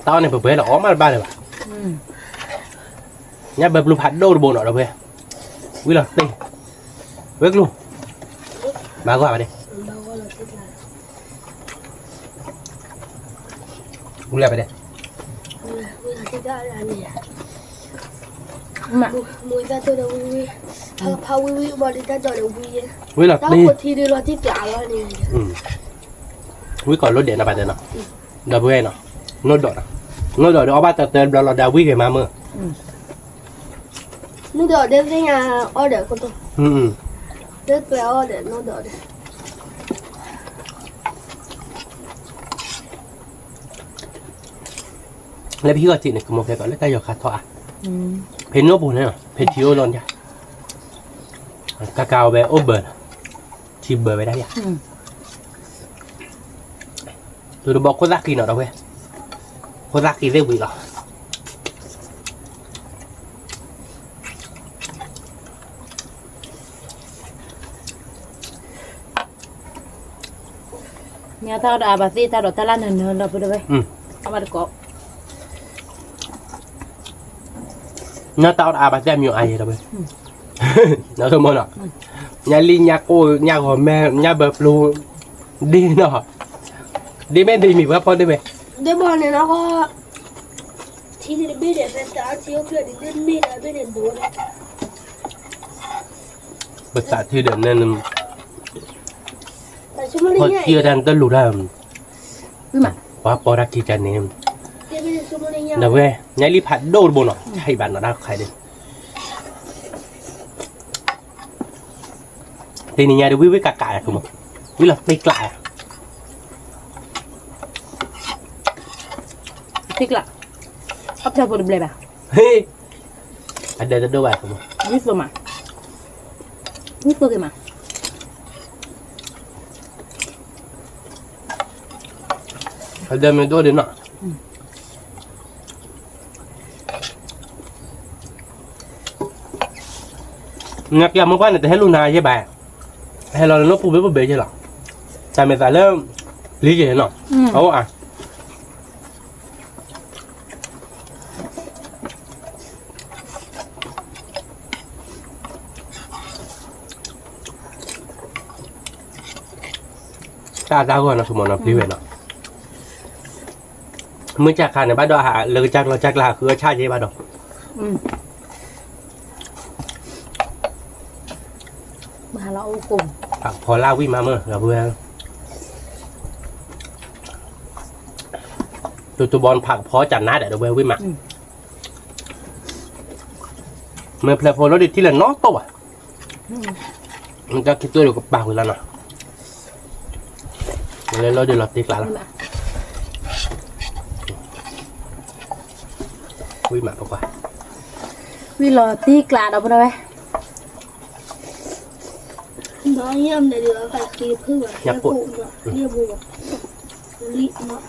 tao này phải là ốm ăn ba này bà nhá bẹp lụp hạt đô bồn ở đâu về quý là tê vớt luôn bà gọi vào đây quý là vào đây mà mùi ra tôi đâu vui phao vui mà đi ra rồi đâu vui quý là tao tê một thi đi lo tiếp trả lo này quý còn lốt điện là bà đây nào đâu về nào nó đỏ đó ba tờ tên là đào quý cái mà mơ nó đỡ đến cái nhà order con tôi rất về order nó đỡ đấyแล้วพี่ก็จีเนี่ยคือโมเกก่อนแล้วก็ยอคาทอเพนโนบุเนี่ยเพนชิโอลอนจ้ะกาเกาแบบโอเบอร์ชิเบอร์ไปได้ยังตัวบอกโคซากิเนาะเราเว้ยโคซากิเรียกวิ่งหรอเนี่ยถ้าเราอาบซีถ้าเราตะลันเนินเราไปด้วยเอามาดูก่อน nó tao à bà xem nhiều ai vậy đâu bây nó thôi mơ nọ nhà ly nhà cô nhà của mẹ nhà bờ lu đi nọ đi bên đi mình với con đi về đấy bọn này nó có thì đi bên để phải trả chiếu kia đi bên đi là bên để bố đấy bật xả thi đến nên tại chúng nó đi thôi nhảy chia đàn tân lù ra mà quá bỏ ra kia chân em đi bên chúng nó đi nhảy đâu về nhà ly phát đô bồn nọ hay bạn nó đang khai đi thì nhà được với cả cả không với là tích lại thích lạ ấp theo bột bề bà ở đây đâu vậy không biết rồi mà biết rồi mà ở đây mình đôi đến nọ ngạc nhiên một quan này thấy luôn này với bà hay là nó phụ với bề chứ lọ tại mình phải lên lý gì nọ không à ta gọi là một năm đi về nọ mới chắc khả này bắt đầu hạ lời chắc là cứ cha gì bắt đầu bà là ô cùngพอลาวิมาเมื่อเราเพื่อนตัวบอลผักพอจัดหน้าเดี๋ยวเพื่อนวิมาเมื่อเพลย์โฟล์ดิที่เหลือน้องตัวมันจะคิดตัวอยู่กับปากอยู่แล้วนะเลยเราเดี๋ยวเราตีกลาแล้ววิมาปะปะ วิลอตีกลาดเอาไปเลย nói em này được phải kịp hư à nhập bụi lia bùa lị nó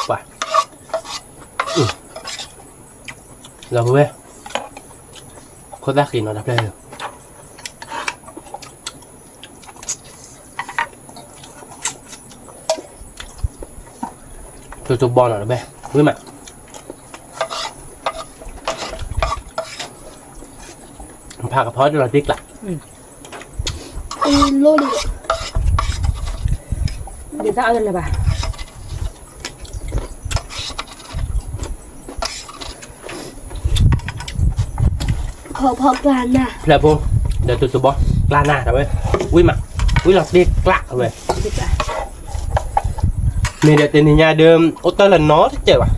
quả เราเว้ยคนรักกินเราดับได้เลยตัวบอลหน่อยเว้ยเว้ยมาพากระเพาะเราติ๊กละ โลดิ เดี๋ยวจะเอาอะไรบ้าง ขอพอกลานน่ะ เพลย์พงเดี๋ยวตัวบอลกล้าหน้าเราเว้ยวิ่งมาวิ่งเราติ๊กกล้าเว้ยนี่เดี๋ยวเป็นยาเดิมโอเตอร์ละน้อเจ็บอ่ะ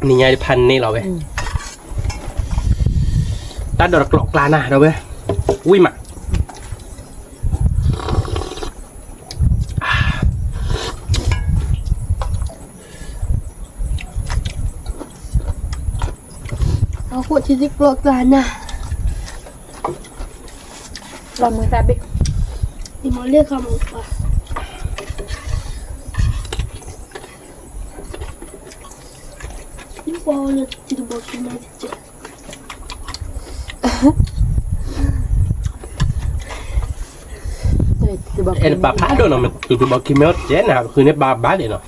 นี่ยาพันนี่เราเว้ยตัดดอกกรอกกลาหน้าเราเว้ยวิ่งมา เอาขวดที่จะกรอกลานน่ะ ลองมือตาบิ๊ก ที่มาเรียกคำว่าที่บอกเลยที่บอกกินมาที่เจ็บ เอ็นปลาพาโดนมันตัวบอกคิมเมลเจ๊นะคือเนี่ยปลาบ้าเดี๋ยวเนาะ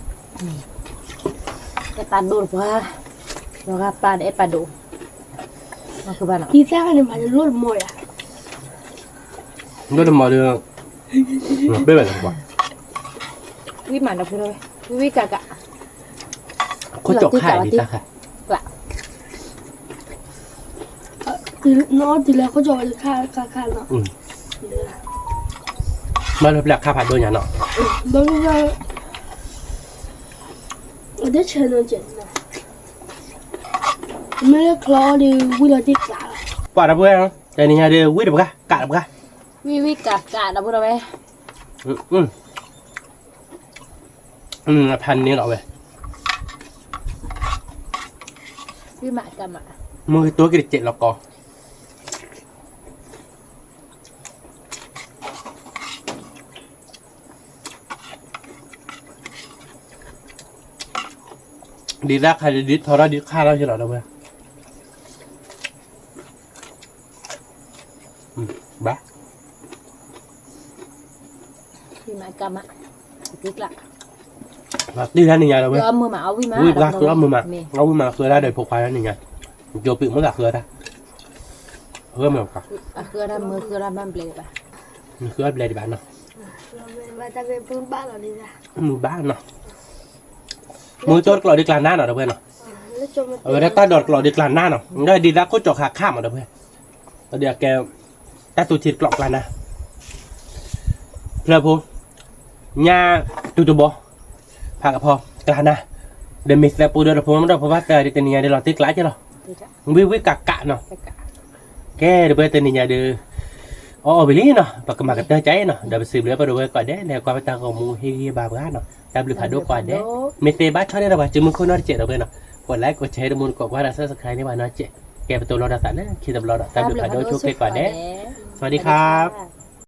ไอ้ปลาดูหรือเปล่าเราก็ปลาไอ้ปลาดูมันคือปลาหนัง ที่แท้เนี่ยมันจะรวดมวยอ่ะ โดนมาเดือไม่แบบนั้นกว่า วิมันเราพูดเลยวิกะกะ เขาจกไข่ดีจ้ะค่ะ คือน้องทีแล้วเขาจะไปฆ่าเนาะ มาเริ่มแรกข้าผัดโดนอย่างเนาะ บางทีเราได้เชิญน้องเจนนะไม่ได้คลอดีวิลาติกา ปลาดับเบิ้ลแต่นี่ยาเดือวิ่งดับกะกะดับกะ วิกะกะเราพูดเลย พันนี้เราเว้ย วิมะกะมะ มือตัวกิเจ็ดเรากอดีรักใครดิทอร์ดิค่าเราใช่หรอเราเว้ยบ้า วิมะกะมะติ๊กละ ดีแล้วนี่ไงเราเว้ย เอามือมาเอาวิมะ วิ่งรักตัวมือมาเอามือมาคือได้โดยพกพายแล้วนี่ไงโยปิมันหลักคือได้เพิ่มแบบกับ คือทำมือคือทำบ้านเปล่า มันคืออะไรบ้านเนาะ มาจะเป็นพื้นบ้านเราดีนะ มือบ้านเนาะมือโจดกลอดีกลางหน้าเนาะเพื่อนเนาะ แล้วจมมา ได้ตาดอดกลอดีกลางหน้าเนาะได้ดีรักก็จอกขาข้ามมาเพื่อนเดี๋ยวแกตาตูชิดกลอกกลางนะเพื่อนพูญาตูตูบอพากระพอกลางนะเดมิสแล้วปูเดือดพูมันได้เพราะว่าแต่ดิเตนียเดี๋ยวเราติดกลายใช่หรอวิ่งกะกะเนาะแกเดี๋ยวไปเตนียเดี๋ยวอ๋อไปลีเนาะปากกระหม่อมกระเตยใจเนาะเดี๋ยวไปสืบเรื่องไปดูไว้ก่อนเด้เนี่ยความเป็นตาของมูเฮียบาบ้านเนาะตามหรือผ่านดูก่อนเด้เมเตบ้าชอบได้หรอวะจึงมึงคนนอตเจ็ดเราไปเนาะกดไลค์กดแชร์ดูมูลกดว่าเราซับสไครต์นี่ว่านอตเจ็ดแกเป็นตัวรอดสันนะคิดตำรอดตามหรือผ่านดูช่วยก่อนเด้สวัสดีครับ